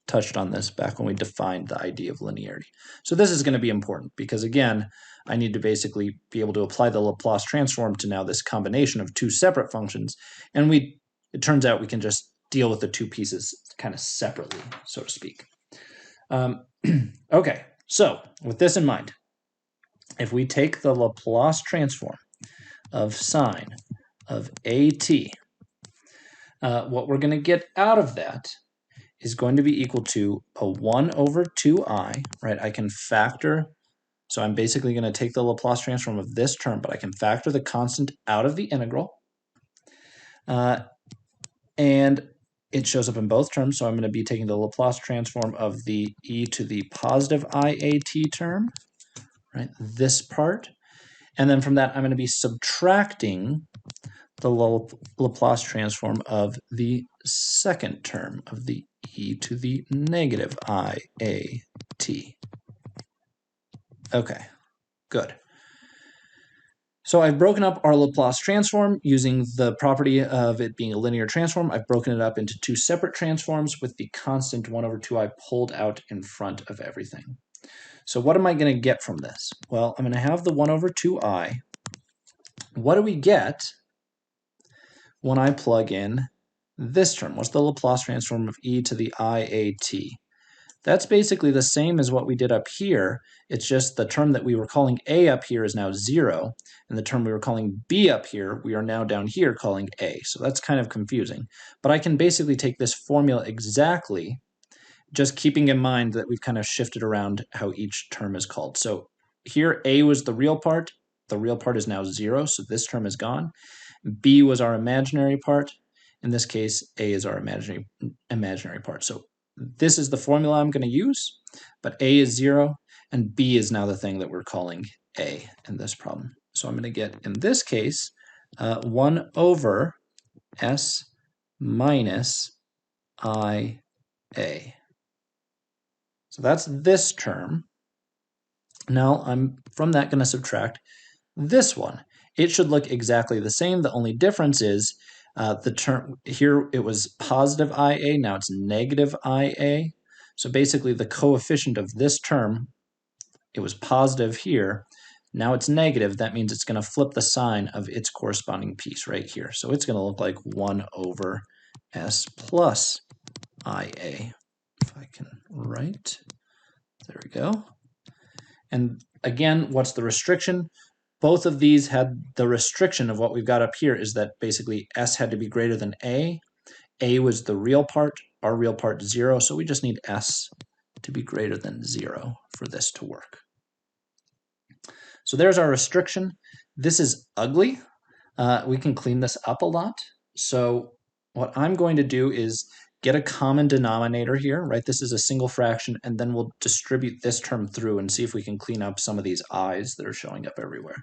touched on this back when we defined the idea of linearity. So this is going to be important because, again, I need to basically be able to apply the Laplace transform to now this combination of two separate functions. And it turns out we can just deal with the two pieces kind of separately, so to speak. Okay, so with this in mind, if we take the Laplace transform of sine of at, what we're going to get out of that is going to be equal to a 1 over 2i, right? I can factor, so I'm basically going to take the Laplace transform of this term, but I can factor the constant out of the integral. And it shows up in both terms, so I'm going to be taking the Laplace transform of the e to the positive iat term, right? This part. And then from that, I'm going to be subtracting the Laplace transform of the second term of the e to the negative iat. Okay, good. So I've broken up our Laplace transform using the property of it being a linear transform. I've broken it up into two separate transforms with the constant 1 over 2i pulled out in front of everything. So what am I going to get from this? Well, I'm going to have the 1 over 2i. What do we get when I plug in this term? What's the Laplace transform of e to the iat? That's basically the same as what we did up here. It's just the term that we were calling a up here is now 0, and the term we were calling b up here, we are now down here calling a. So that's kind of confusing. But I can basically take this formula exactly, just keeping in mind that we've kind of shifted around how each term is called. So here a was the real part. The real part is now 0, so this term is gone. B was our imaginary part. In this case, a is our imaginary part. So this is the formula I'm going to use, but a is 0, and b is now the thing that we're calling a in this problem. So I'm going to get, in this case, 1 over s minus ia. So that's this term. Now I'm, from that, going to subtract this one. It should look exactly the same. The only difference is the term here, it was positive ia, now it's negative ia. So basically the coefficient of this term, it was positive here, now it's negative. That means it's going to flip the sign of its corresponding piece right here. So it's going to look like 1 over s plus ia. If I can write, there we go. And again, what's the restriction? Both of these had the restriction of what we've got up here is that basically s had to be greater than a. A was the real part, our real part 0, so we just need s to be greater than 0 for this to work. So there's our restriction. This is ugly. We can clean this up a lot. So what I'm going to do is get a common denominator here, right? This is a single fraction, and then we'll distribute this term through and see if we can clean up some of these i's that are showing up everywhere.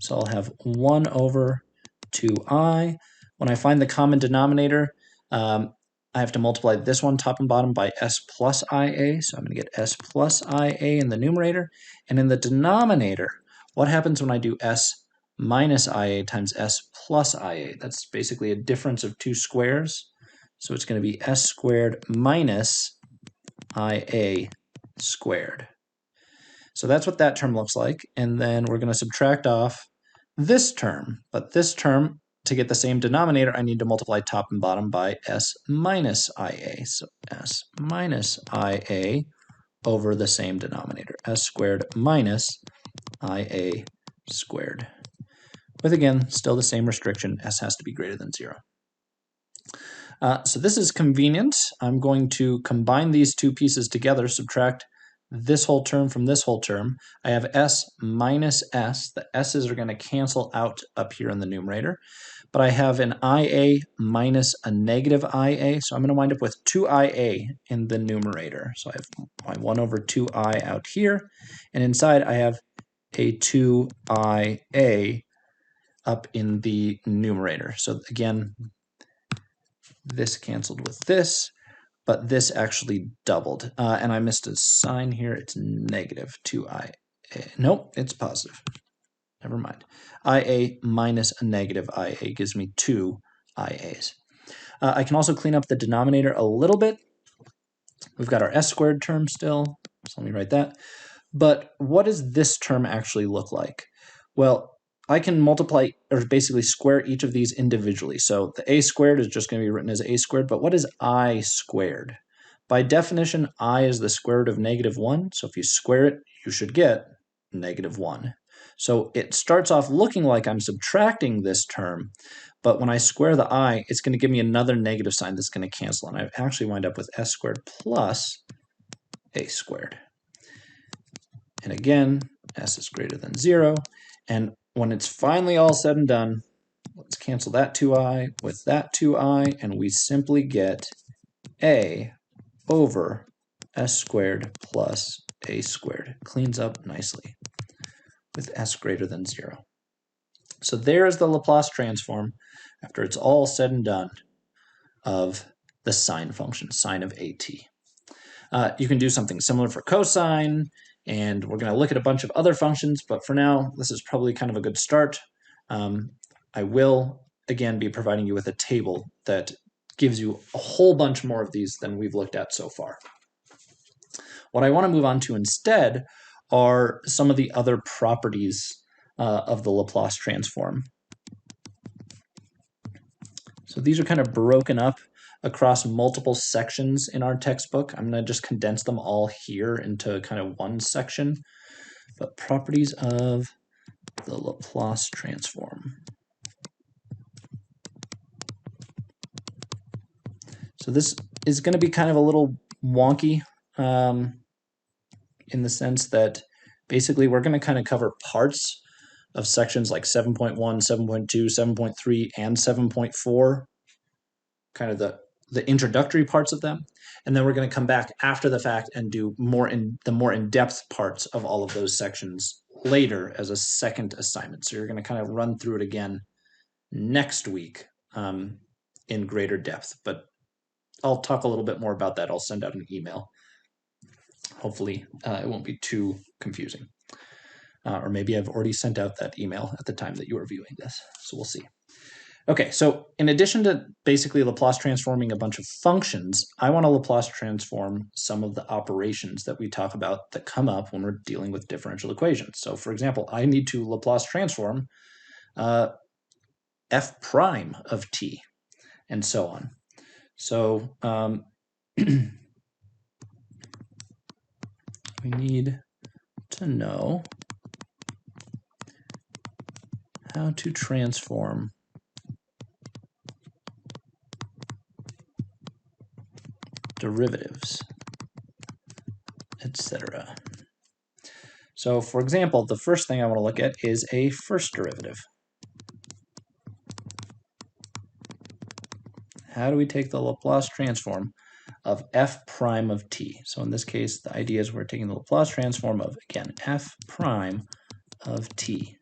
So I'll have 1 over 2i. When I find the common denominator, I have to multiply this one top and bottom by s plus ia. So I'm going to get s plus ia in the numerator. And in the denominator, what happens when I do s minus ia times s plus ia? That's basically a difference of two squares. So it's going to be s squared minus ia squared. So that's what that term looks like. And then we're going to subtract off this term. But this term, to get the same denominator, I need to multiply top and bottom by s minus ia. So s minus ia over the same denominator, s squared minus ia squared. With, again, still the same restriction, s has to be greater than 0. So this is convenient. I'm going to combine these two pieces together, subtract this whole term from this whole term. I have s minus s. The s's are going to cancel out up here in the numerator. but I have an IA minus a negative IA, so I'm going to wind up with 2IA in the numerator. So I have my 1 over 2I out here, and inside I have a 2IA up in the numerator. So again, this canceled with this, but this actually doubled. And I missed a sign here. It's negative 2IA. Nope, it's positive. Never mind. IA minus a negative IA gives me 2 IAs. I can also clean up the denominator a little bit. We've got our s squared term still, so let me write that. But what does this term actually look like? Well, I can multiply, or basically square each of these individually. So the a squared is just going to be written as a squared, but what is I squared? By definition, I is the square root of -1, so if you square it, you should get -1. So it starts off looking like I'm subtracting this term, but when I square the I, it's going to give me another negative sign that's going to cancel, and I actually wind up with s squared plus a squared. And again, s is greater than 0, and when it's finally all said and done, let's cancel that 2i with that 2i, and we simply get a over s squared plus a squared. Cleans up nicely with s greater than 0. So there is the Laplace transform, after it's all said and done, of the sine function, sine of at. You can do something similar for cosine, and we're going to look at a bunch of other functions, but for now, this is probably kind of a good start. I will, again, be providing you with a table that gives you a whole bunch more of these than we've looked at so far. What I want to move on to instead are some of the other properties of the Laplace transform. So these are kind of broken up across multiple sections in our textbook. I'm going to just condense them all here into kind of one section. But properties of the Laplace transform. So this is going to be kind of a little wonky in the sense that basically we're going to kind of cover parts of sections like 7.1, 7.2, 7.3, and 7.4, kind of the introductory parts of them, and then we're going to come back after the fact and do the more in-depth parts of all of those sections later as a second assignment. So you're going to kind of run through it again next week in greater depth, but I'll talk a little bit more about that. I'll send out an email. Hopefully it won't be too confusing. Or maybe I've already sent out that email at the time that you are viewing this, so we'll see. Okay, so in addition to basically Laplace transforming a bunch of functions, I want to Laplace transform some of the operations that we talk about that come up when we're dealing with differential equations. So for example, I need to Laplace transform f prime of t, and so on. So we need to know how to transform derivatives, etc. So for example, the first thing I want to look at is a first derivative. How do we take the Laplace transform of f prime of t? So in this case, the idea is we're taking the Laplace transform of, again, f prime of t.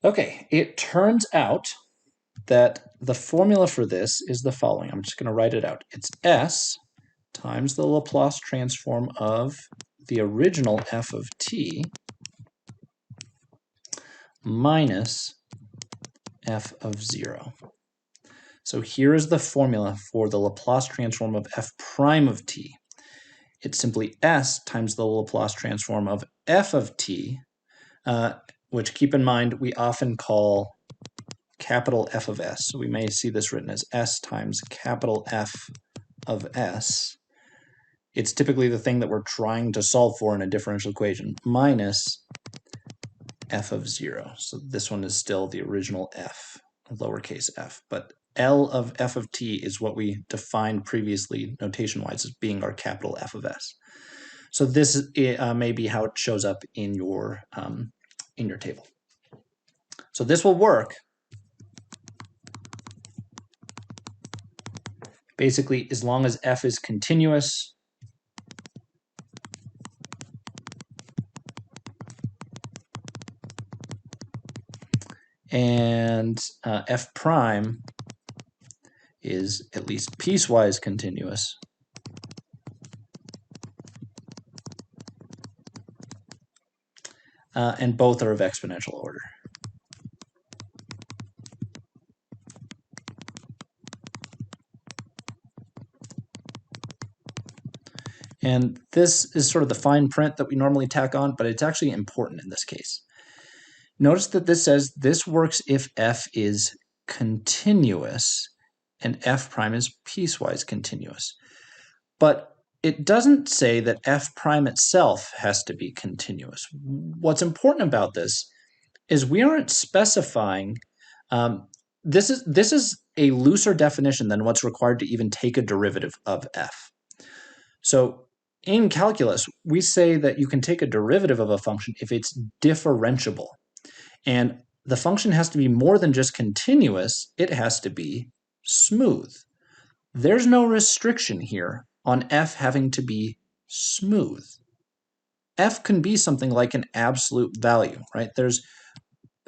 Okay, it turns out that the formula for this is the following. I'm just going to write it out. It's s times the Laplace transform of the original f of t minus f of 0. So here is the formula for the Laplace transform of f prime of t. It's simply s times the Laplace transform of f of t, which, keep in mind, we often call capital F of s. So we may see this written as s times capital F of s. It's typically the thing that we're trying to solve for in a differential equation, minus f of 0. So this one is still the original f, lowercase f, but L of f of t is what we defined previously notation-wise as being our capital F of s. So this may be how it shows up in your table. So this will work basically as long as f is continuous and f prime is at least piecewise continuous. And both are of exponential order. And this is sort of the fine print that we normally tack on, but it's actually important in this case. Notice that this says this works if f is continuous and f prime is piecewise continuous. But it doesn't say that f prime itself has to be continuous. What's important about this is we aren't specifying, this is a looser definition than what's required to even take a derivative of f. So in calculus, we say that you can take a derivative of a function if it's differentiable. And the function has to be more than just continuous, it has to be smooth. There's no restriction here on f having to be smooth. F can be something like an absolute value, right? There's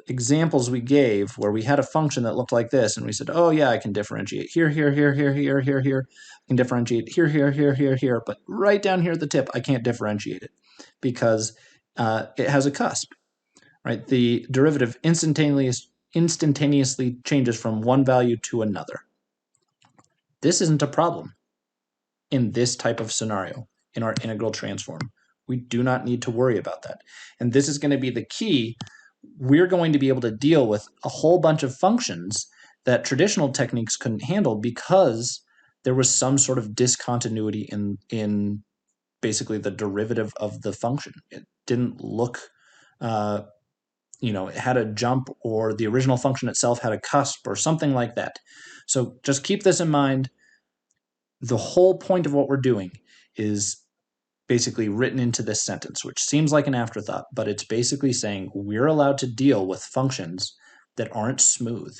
examples we gave where we had a function that looked like this, and we said, oh yeah, I can differentiate here, here, here, here, here, here, here. I can differentiate here, here, here, here, here, but right down here at the tip, I can't differentiate it because it has a cusp, right? The derivative instantaneously changes from one value to another. This isn't a problem in this type of scenario in our integral transform. We do not need to worry about that. And this is going to be the key. We're going to be able to deal with a whole bunch of functions that traditional techniques couldn't handle because there was some sort of discontinuity in basically the derivative of the function. It didn't look, it had a jump, or the original function itself had a cusp or something like that. So just keep this in mind. The whole point of what we're doing is basically written into this sentence, which seems like an afterthought, but it's basically saying we're allowed to deal with functions that aren't smooth.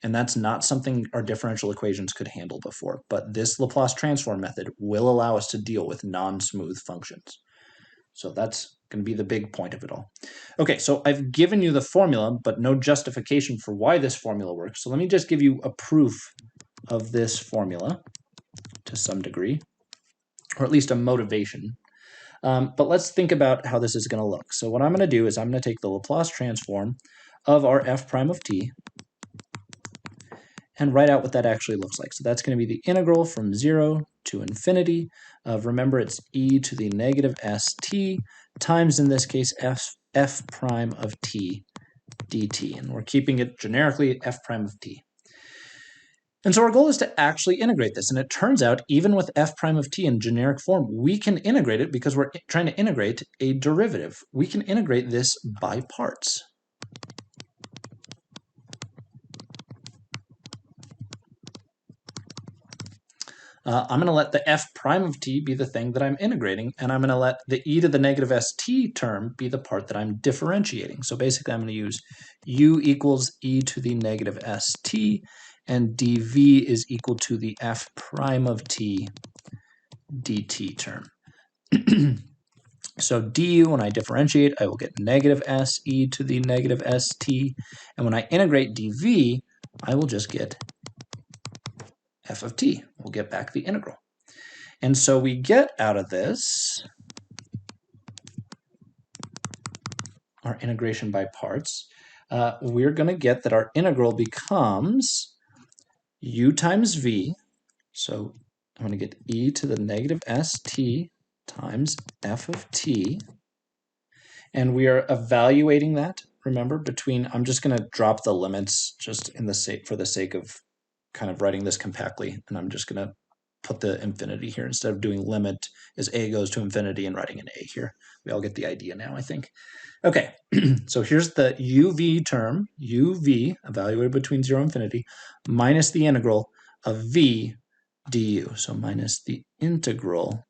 And that's not something our differential equations could handle before. But this Laplace transform method will allow us to deal with non-smooth functions. So that's going to be the big point of it all. Okay, so I've given you the formula, but no justification for why this formula works. So let me just give you a proof of this formula to some degree, or at least a motivation. But let's think about how this is going to look. So what I'm going to do is I'm going to take the Laplace transform of our f prime of t and write out what that actually looks like. So that's going to be the integral from 0 to infinity of, remember, it's e to the negative st times, in this case, f prime of t dt. And we're keeping it generically f prime of t. And so our goal is to actually integrate this. And it turns out, even with f prime of t in generic form, we can integrate it because we're trying to integrate a derivative. We can integrate this by parts. I'm going to let the f prime of t be the thing that I'm integrating, and I'm going to let the e to the negative st term be the part that I'm differentiating. So basically, I'm going to use u equals e to the negative st, and dv is equal to the f prime of t dt term. So du, when I differentiate, I will get negative s e to the negative st, and when I integrate dv, I will just get f of t. We'll get back the integral. And so we get out of this our integration by parts. We're going to get that our integral becomes u times v. So I'm going to get e to the negative st times f of t. And we are evaluating that, remember, between, I'm just going to drop the limits just for the sake of kind of writing this compactly, and I'm just going to put the infinity here instead of doing limit as a goes to infinity and writing an a here. We all get the idea now, I think. Okay, so here's the uv term, uv, evaluated between 0 and infinity, minus the integral of v du. So minus the integral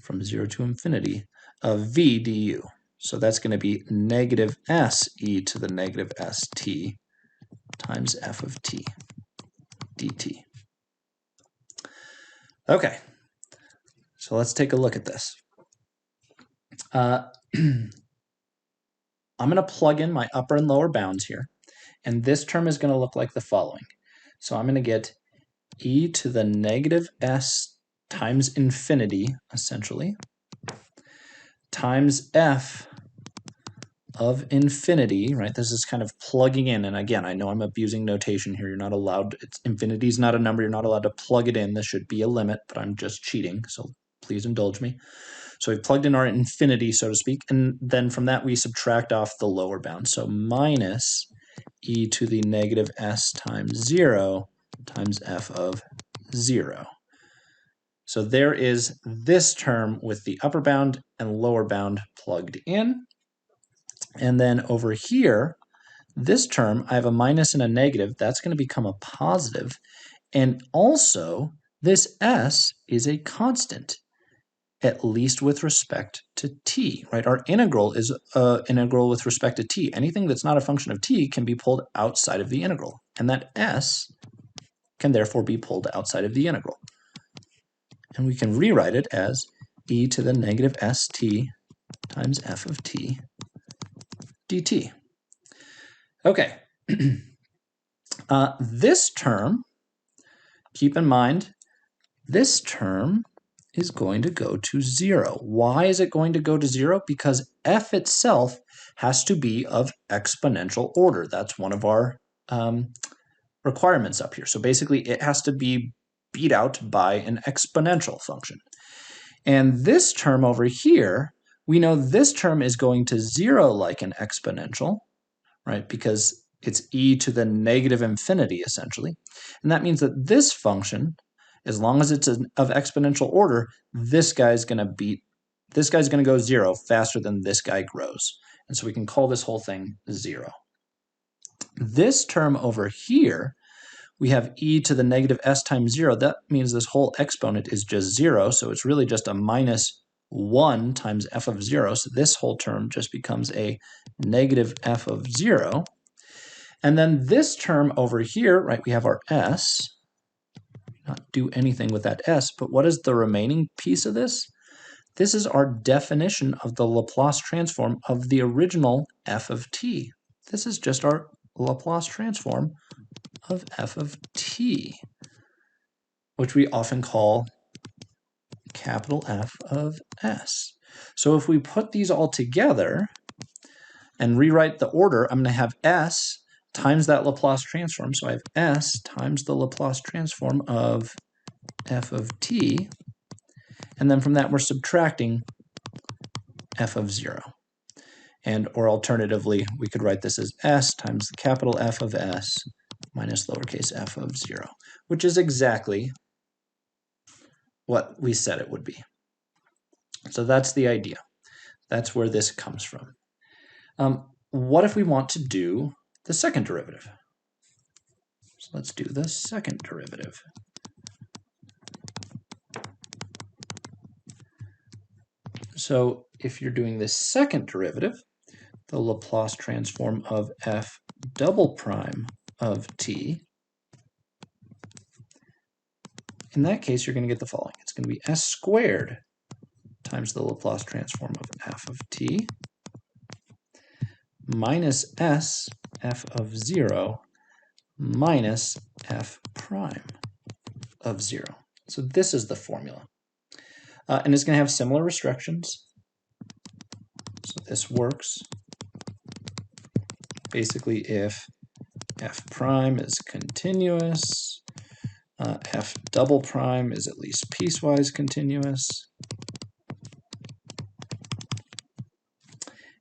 from 0 to infinity of v du. So that's going to be negative s e to the negative st times f of t dt. Okay, so let's take a look at this. I'm going to plug in my upper and lower bounds here, and this term is going to look like the following. So I'm going to get e to the negative s times infinity, essentially, times f of infinity, right? This is kind of plugging in, and again, I know I'm abusing notation here. You're not allowed, infinity is not a number. You're not allowed to plug it in. This should be a limit, but I'm just cheating, so please indulge me. So we've plugged in our infinity, so to speak, and then from that we subtract off the lower bound. So minus e to the negative s times 0 times f of 0. So there is this term with the upper bound and lower bound plugged in. And then over here, this term, I have a minus and a negative. That's going to become a positive. And also, this s is a constant, at least with respect to t, right? Our integral is an integral with respect to t. Anything that's not a function of t can be pulled outside of the integral. And that s can therefore be pulled outside of the integral. And we can rewrite it as e to the negative st times f of t dt. Okay. This term, keep in mind, this term is going to go to 0. Why is it going to go to 0? Because f itself has to be of exponential order. That's one of our requirements up here. So basically, it has to be beat out by an exponential function. And this term over here, we know this term is going to 0 like an exponential, right? Because it's e to the negative infinity, essentially. And that means that this function, as long as it's of exponential order, this guy's going to go 0 faster than this guy grows. And so we can call this whole thing 0. This term over here, we have e to the negative s times 0. That means this whole exponent is just 0, so it's really just a minus 1 times f of 0. So this whole term just becomes a negative f of 0. And then this term over here, right, we have our s. Not do anything with that s, but what is the remaining piece of this? This is our definition of the Laplace transform of the original f of t. This is just our Laplace transform of f of t, which we often call capital F of s. So if we put these all together and rewrite the order, I'm going to have s times that Laplace transform. So I have s times the Laplace transform of f of t. And then from that, we're subtracting f of 0. Or alternatively, we could write this as s times the capital F of s minus lowercase f of 0, which is exactly what we said it would be. So that's the idea. That's where this comes from. What if we want to do the second derivative? So let's do the second derivative. So if you're doing this second derivative, the Laplace transform of f double prime of t, in that case, you're going to get the following. It's going to be s squared times the Laplace transform of f of t minus s f of 0 minus f prime of 0. So this is the formula. And it's going to have similar restrictions. So this works basically if f prime is continuous, f double prime is at least piecewise continuous,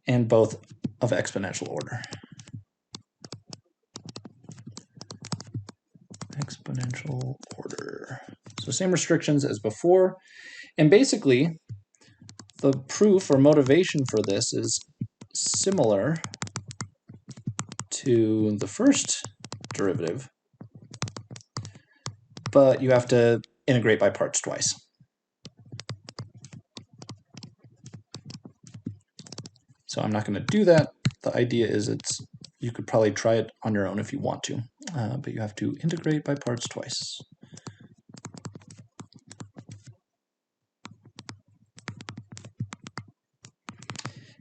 and both of exponential order. Exponential order. So same restrictions as before. And basically, the proof or motivation for this is similar to the first derivative, but you have to integrate by parts twice. So I'm not going to do that. The idea is you could probably try it on your own if you want to, but you have to integrate by parts twice.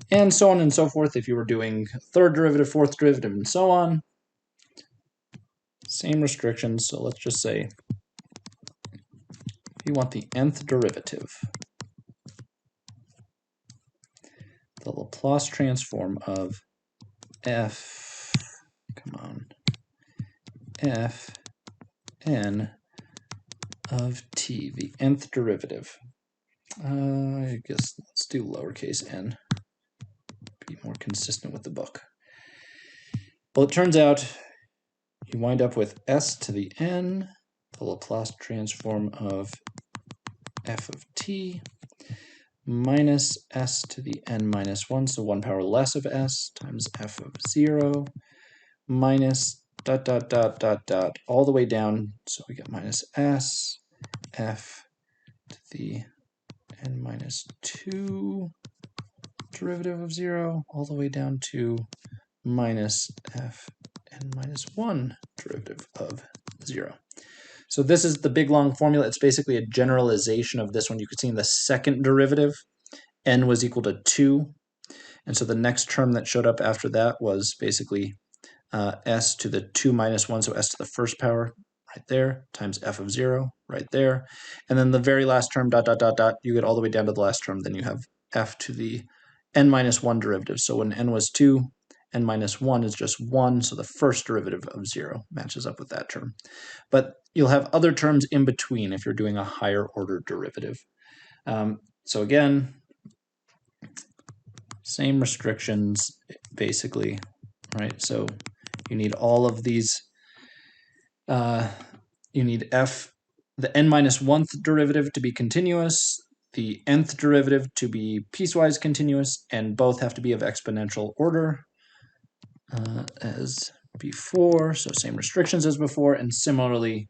And so on and so forth. If you were doing third derivative, fourth derivative, and so on, same restrictions. So let's just say you want the nth derivative, the Laplace transform of f, come on, f n of t, the nth derivative. I guess let's do lowercase n, be more consistent with the book. Well, it turns out you wind up with s to the n, the Laplace transform of f of t, minus s to the n minus 1, so 1 power less of s, times f of 0, minus dot, dot, dot, dot, dot, all the way down, so we get minus s, f to the n minus 2 derivative of 0, all the way down to minus f n minus 1 derivative of 0. So this is the big long formula. It's basically a generalization of this one. You could see in the second derivative, n was equal to 2. And so the next term that showed up after that was basically s to the 2 minus 1, so s to the first power right there, times f of 0 right there. And then the very last term, dot, dot, dot, dot, you get all the way down to the last term. Then you have f to the n minus 1 derivative. So when n was 2, n minus 1 is just 1, so the first derivative of 0 matches up with that term. But you'll have other terms in between if you're doing a higher order derivative. So again, same restrictions, basically, right? So you need all of these. You need the n minus 1th derivative to be continuous, the nth derivative to be piecewise continuous, and both have to be of exponential order as before. So same restrictions as before, and similarly,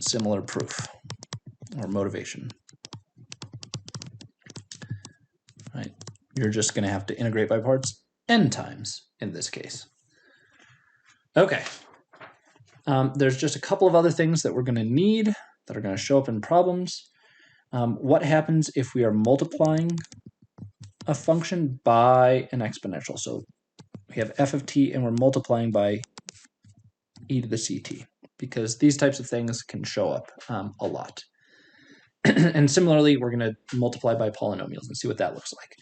similar proof or motivation. Right? You're just going to have to integrate by parts n times in this case. Okay. There's just a couple of other things that we're going to need that are going to show up in problems. What happens if we are multiplying a function by an exponential? So we have f of t and we're multiplying by e to the ct, because these types of things can show up a lot. And similarly, we're going to multiply by polynomials and see what that looks like.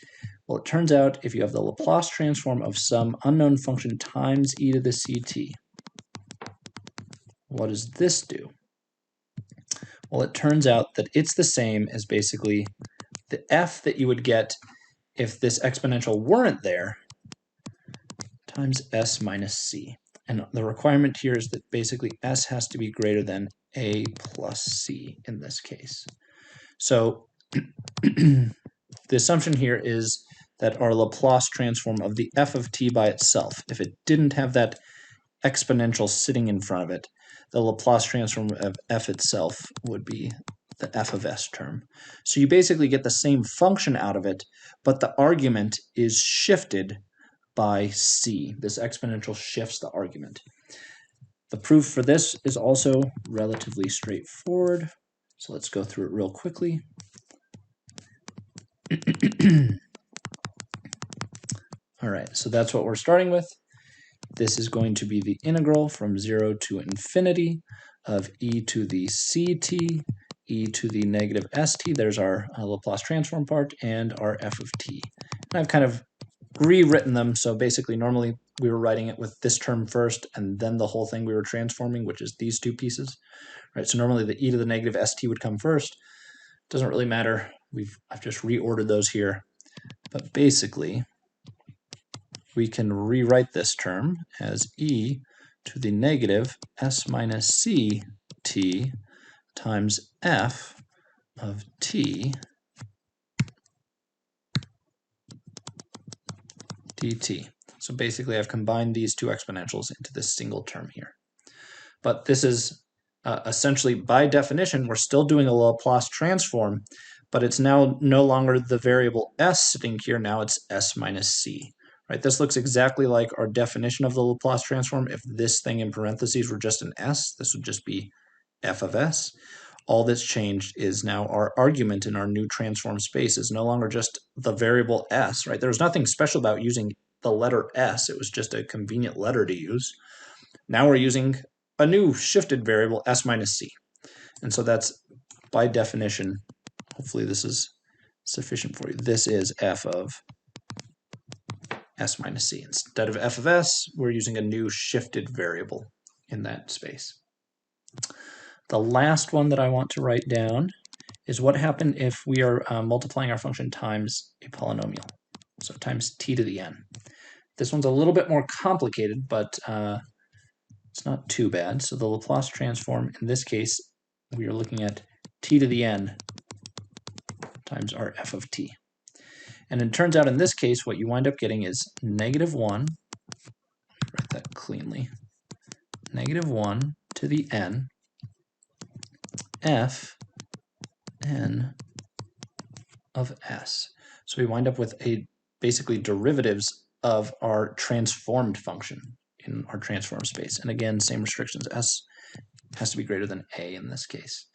Well, it turns out if you have the Laplace transform of some unknown function times e to the ct, what does this do? Well, it turns out that it's the same as basically the f that you would get if this exponential weren't there times s minus c. And the requirement here is that basically s has to be greater than a plus c in this case. So the assumption here is that our Laplace transform of the f of t by itself, if it didn't have that exponential sitting in front of it, the Laplace transform of f itself would be the f of s term. So you basically get the same function out of it, but the argument is shifted by c. This exponential shifts the argument. The proof for this is also relatively straightforward. So let's go through it real quickly. All right, so that's what we're starting with. This is going to be the integral from 0 to infinity of e to the ct, e to the negative st. There's our Laplace transform part and our f of t. And I've kind of rewritten them. So basically, normally we were writing it with this term first and then the whole thing we were transforming, which is these two pieces. Right? So normally the e to the negative st would come first. Doesn't really matter. I've just reordered those here. But basically, we can rewrite this term as e to the negative s minus c t times f of t dt. So basically, I've combined these two exponentials into this single term here. But this is essentially, by definition, we're still doing a Laplace transform, but it's now no longer the variable s sitting here. Now it's s minus c. Right? This looks exactly like our definition of the Laplace transform. If this thing in parentheses were just an s, this would just be f of s. All that's changed is now our argument in our new transform space is no longer just the variable s, right? There was nothing special about using the letter s. It was just a convenient letter to use. Now we're using a new shifted variable, s minus c. And so that's, by definition, hopefully this is sufficient for you. This is f of s minus c. Instead of f of s, we're using a new shifted variable in that space. The last one that I want to write down is what happened if we are multiplying our function times a polynomial, so times t to the n. This one's a little bit more complicated, but it's not too bad. So the Laplace transform, in this case, we are looking at t to the n times our f of t. And it turns out in this case, what you wind up getting is -1, write that cleanly, -1 to the n f n of s. So we wind up with basically derivatives of our transformed function in our transform space. And again, same restrictions. S has to be greater than a in this case.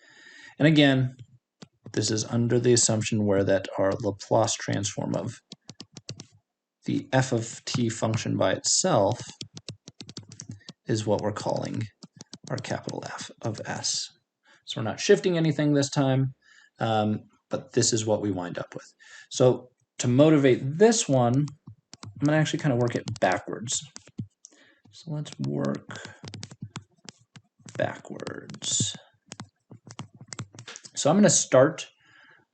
And again, this is under the assumption where that our Laplace transform of the f of t function by itself is what we're calling our capital F of s. So we're not shifting anything this time, but this is what we wind up with. So to motivate this one, I'm going to actually kind of work it backwards. So let's work backwards. So I'm going to start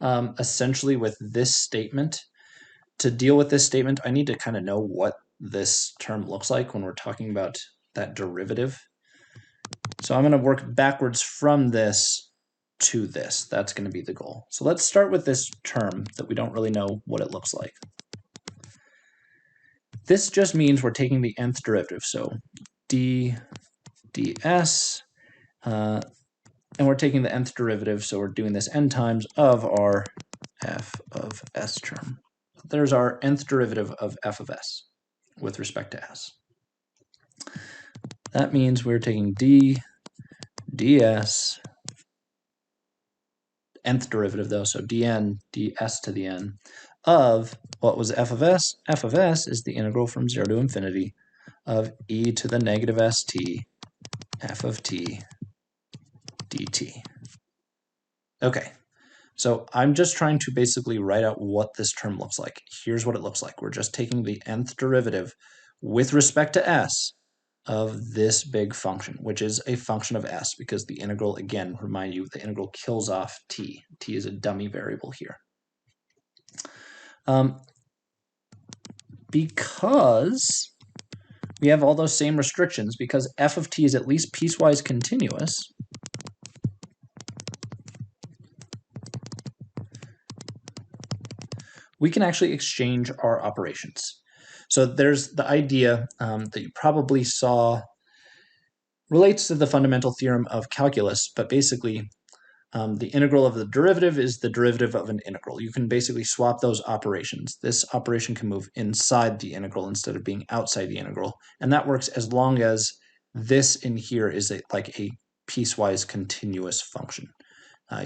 essentially with this statement. To deal with this statement, I need to kind of know what this term looks like when we're talking about that derivative. So I'm going to work backwards from this to this. That's going to be the goal. So let's start with this term that we don't really know what it looks like. This just means we're taking the nth derivative. So d ds, and we're taking the nth derivative. So we're doing this n times of our f of s term. There's our nth derivative of f of s with respect to s. That means we're taking d ds, nth derivative though, so dn ds to the n of what was f of s? F of s is the integral from 0 to infinity of e to the negative st f of t dt. Okay, so I'm just trying to basically write out what this term looks like. Here's what it looks like. We're just taking the nth derivative with respect to s of this big function, which is a function of s, because the integral, again, remind you, the integral kills off t. T is a dummy variable here. Because we have all those same restrictions, because f of t is at least piecewise continuous, we can actually exchange our operations. So there's the idea that you probably saw relates to the fundamental theorem of calculus, but basically the integral of the derivative is the derivative of an integral. You can basically swap those operations. This operation can move inside the integral instead of being outside the integral, and that works as long as this in here is like a piecewise continuous function.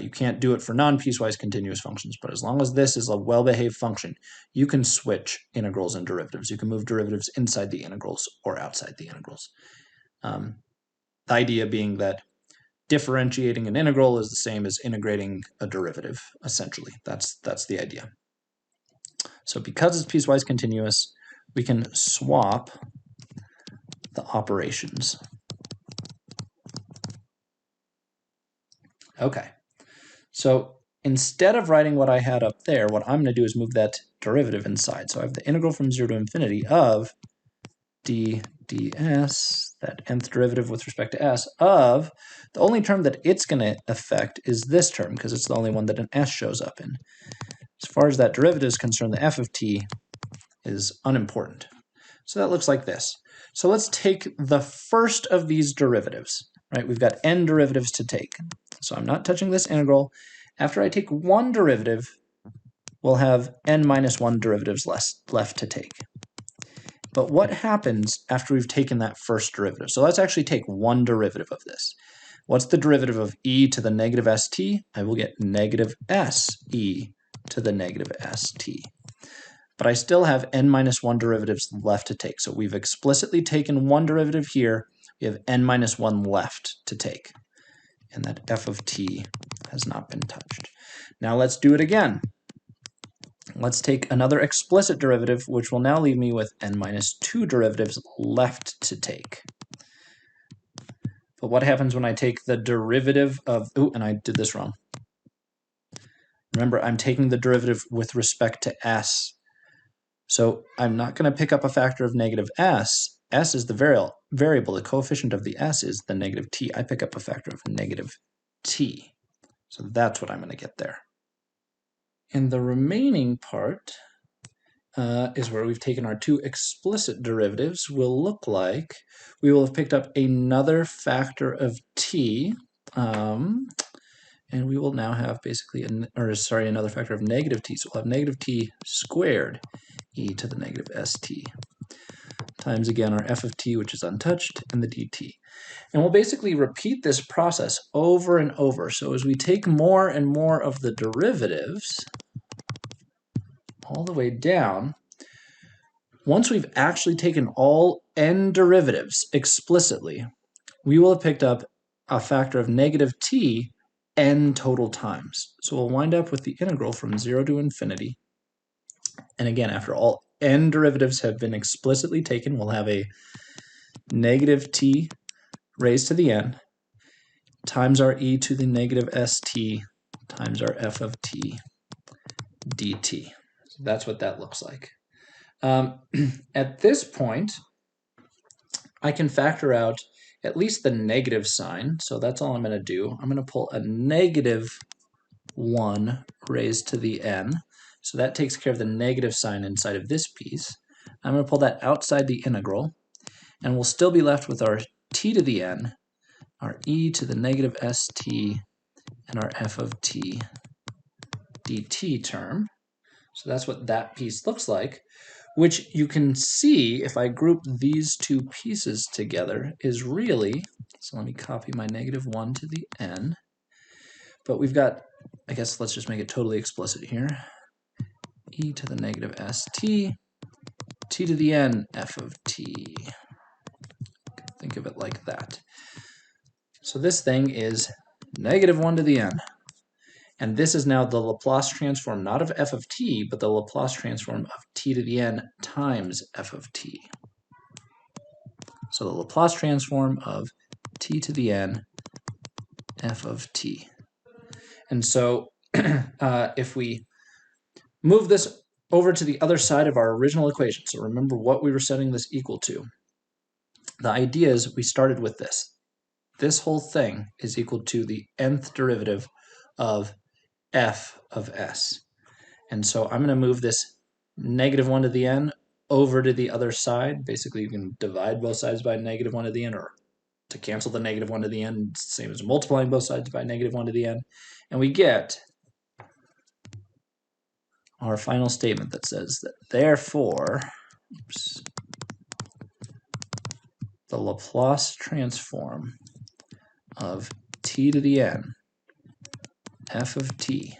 You can't do it for non-piecewise continuous functions, but as long as this is a well-behaved function, you can switch integrals and derivatives. You can move derivatives inside the integrals or outside the integrals. The idea being that differentiating an integral is the same as integrating a derivative, essentially. That's the idea. So because it's piecewise continuous, we can swap the operations. Okay. So instead of writing what I had up there, what I'm going to do is move that derivative inside. So I have the integral from 0 to infinity of d ds, that nth derivative with respect to s, of the only term that it's going to affect is this term, because it's the only one that an s shows up in. As far as that derivative is concerned, the f of t is unimportant. So that looks like this. So let's take the first of these derivatives, right? We've got n derivatives to take. So I'm not touching this integral, After I take one derivative, we'll have n minus 1 derivatives left to take. But what happens after we've taken that first derivative? So let's actually take one derivative of this. What's the derivative of e to the negative st? I will get negative s e to the negative st. But I still have n minus 1 derivatives left to take. So we've explicitly taken one derivative here. We have n minus 1 left to take. And that f of t has not been touched. Now let's do it again. Let's take another explicit derivative, which will now leave me with n minus 2 derivatives left to take. But what happens when I take the derivative of, and I did this wrong. Remember, I'm taking the derivative with respect to s. So I'm not going to pick up a factor of negative s. S is the variable. The coefficient of the s is the negative t. I pick up a factor of negative t. So that's what I'm going to get there. And the remaining part is where we've taken our two explicit derivatives. Will look like we will have picked up another factor of t, and we will now have basically, another factor of negative t. So we'll have negative t squared e to the negative st times, again, our f of t, which is untouched, and the dt. And we'll basically repeat this process over and over. So as we take more and more of the derivatives all the way down, once we've actually taken all n derivatives explicitly, we will have picked up a factor of negative t n total times. So we'll wind up with the integral from 0 to infinity. And again, after all n derivatives have been explicitly taken, we'll have a negative t raised to the n times our e to the negative st times our f of t dt. So that's what that looks like. At this point, I can factor out at least the negative sign. So that's all I'm going to do. I'm going to pull a negative 1 raised to the n. So that takes care of the negative sign inside of this piece. I'm going to pull that outside the integral. And we'll still be left with our t to the n, our e to the negative st, and our f of t dt term. So that's what that piece looks like, which you can see if I group these two pieces together is really, so let me copy my negative 1 to the n, but we've got, I guess let's just make it totally explicit here, e to the negative st, t to the n, f of t. Think of it like that. So this thing is negative 1 to the n. And this is now the Laplace transform, not of f of t, but the Laplace transform of t to the n times f of t. So the Laplace transform of t to the n f of t. And so if we move this over to the other side of our original equation, so remember what we were setting this equal to. The idea is we started with this. This whole thing is equal to the nth derivative of f of s. And so I'm going to move this negative 1 to the n over to the other side. Basically, you can divide both sides by negative 1 to the n, or to cancel the negative 1 to the n, it's the same as multiplying both sides by negative 1 to the n. And we get our final statement that says that therefore, the Laplace transform of t to the n f of t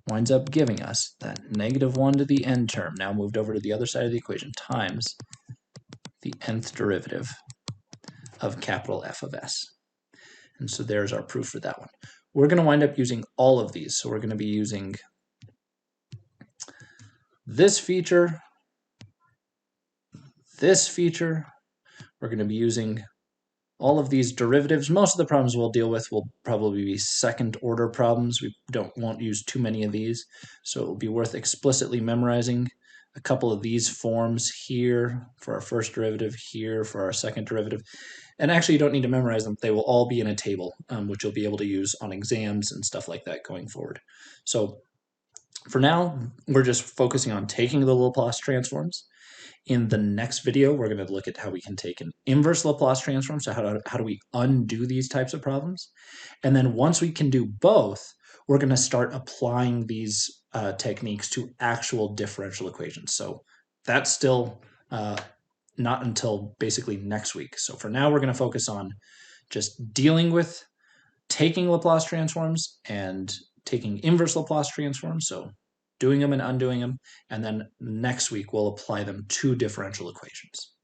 winds up giving us that negative 1 to the n term, now moved over to the other side of the equation, times the nth derivative of capital F of s. And so there's our proof for that one. We're going to wind up using all of these. So we're going to be using this feature, we're going to be using all of these derivatives. Most of the problems we'll deal with will probably be second order problems. We won't use too many of these. So it will be worth explicitly memorizing a couple of these forms here for our first derivative, here for our second derivative. And actually, you don't need to memorize them. They will all be in a table, which you'll be able to use on exams and stuff like that going forward. So for now, we're just focusing on taking the Laplace transforms. In the next video, we're going to look at how we can take an inverse Laplace transform. So how do we undo these types of problems? And then once we can do both, we're going to start applying these techniques to actual differential equations. So that's still not until basically next week. So for now, we're going to focus on just dealing with taking Laplace transforms and taking inverse Laplace transforms. So doing them and undoing them. And then next week, we'll apply them to differential equations.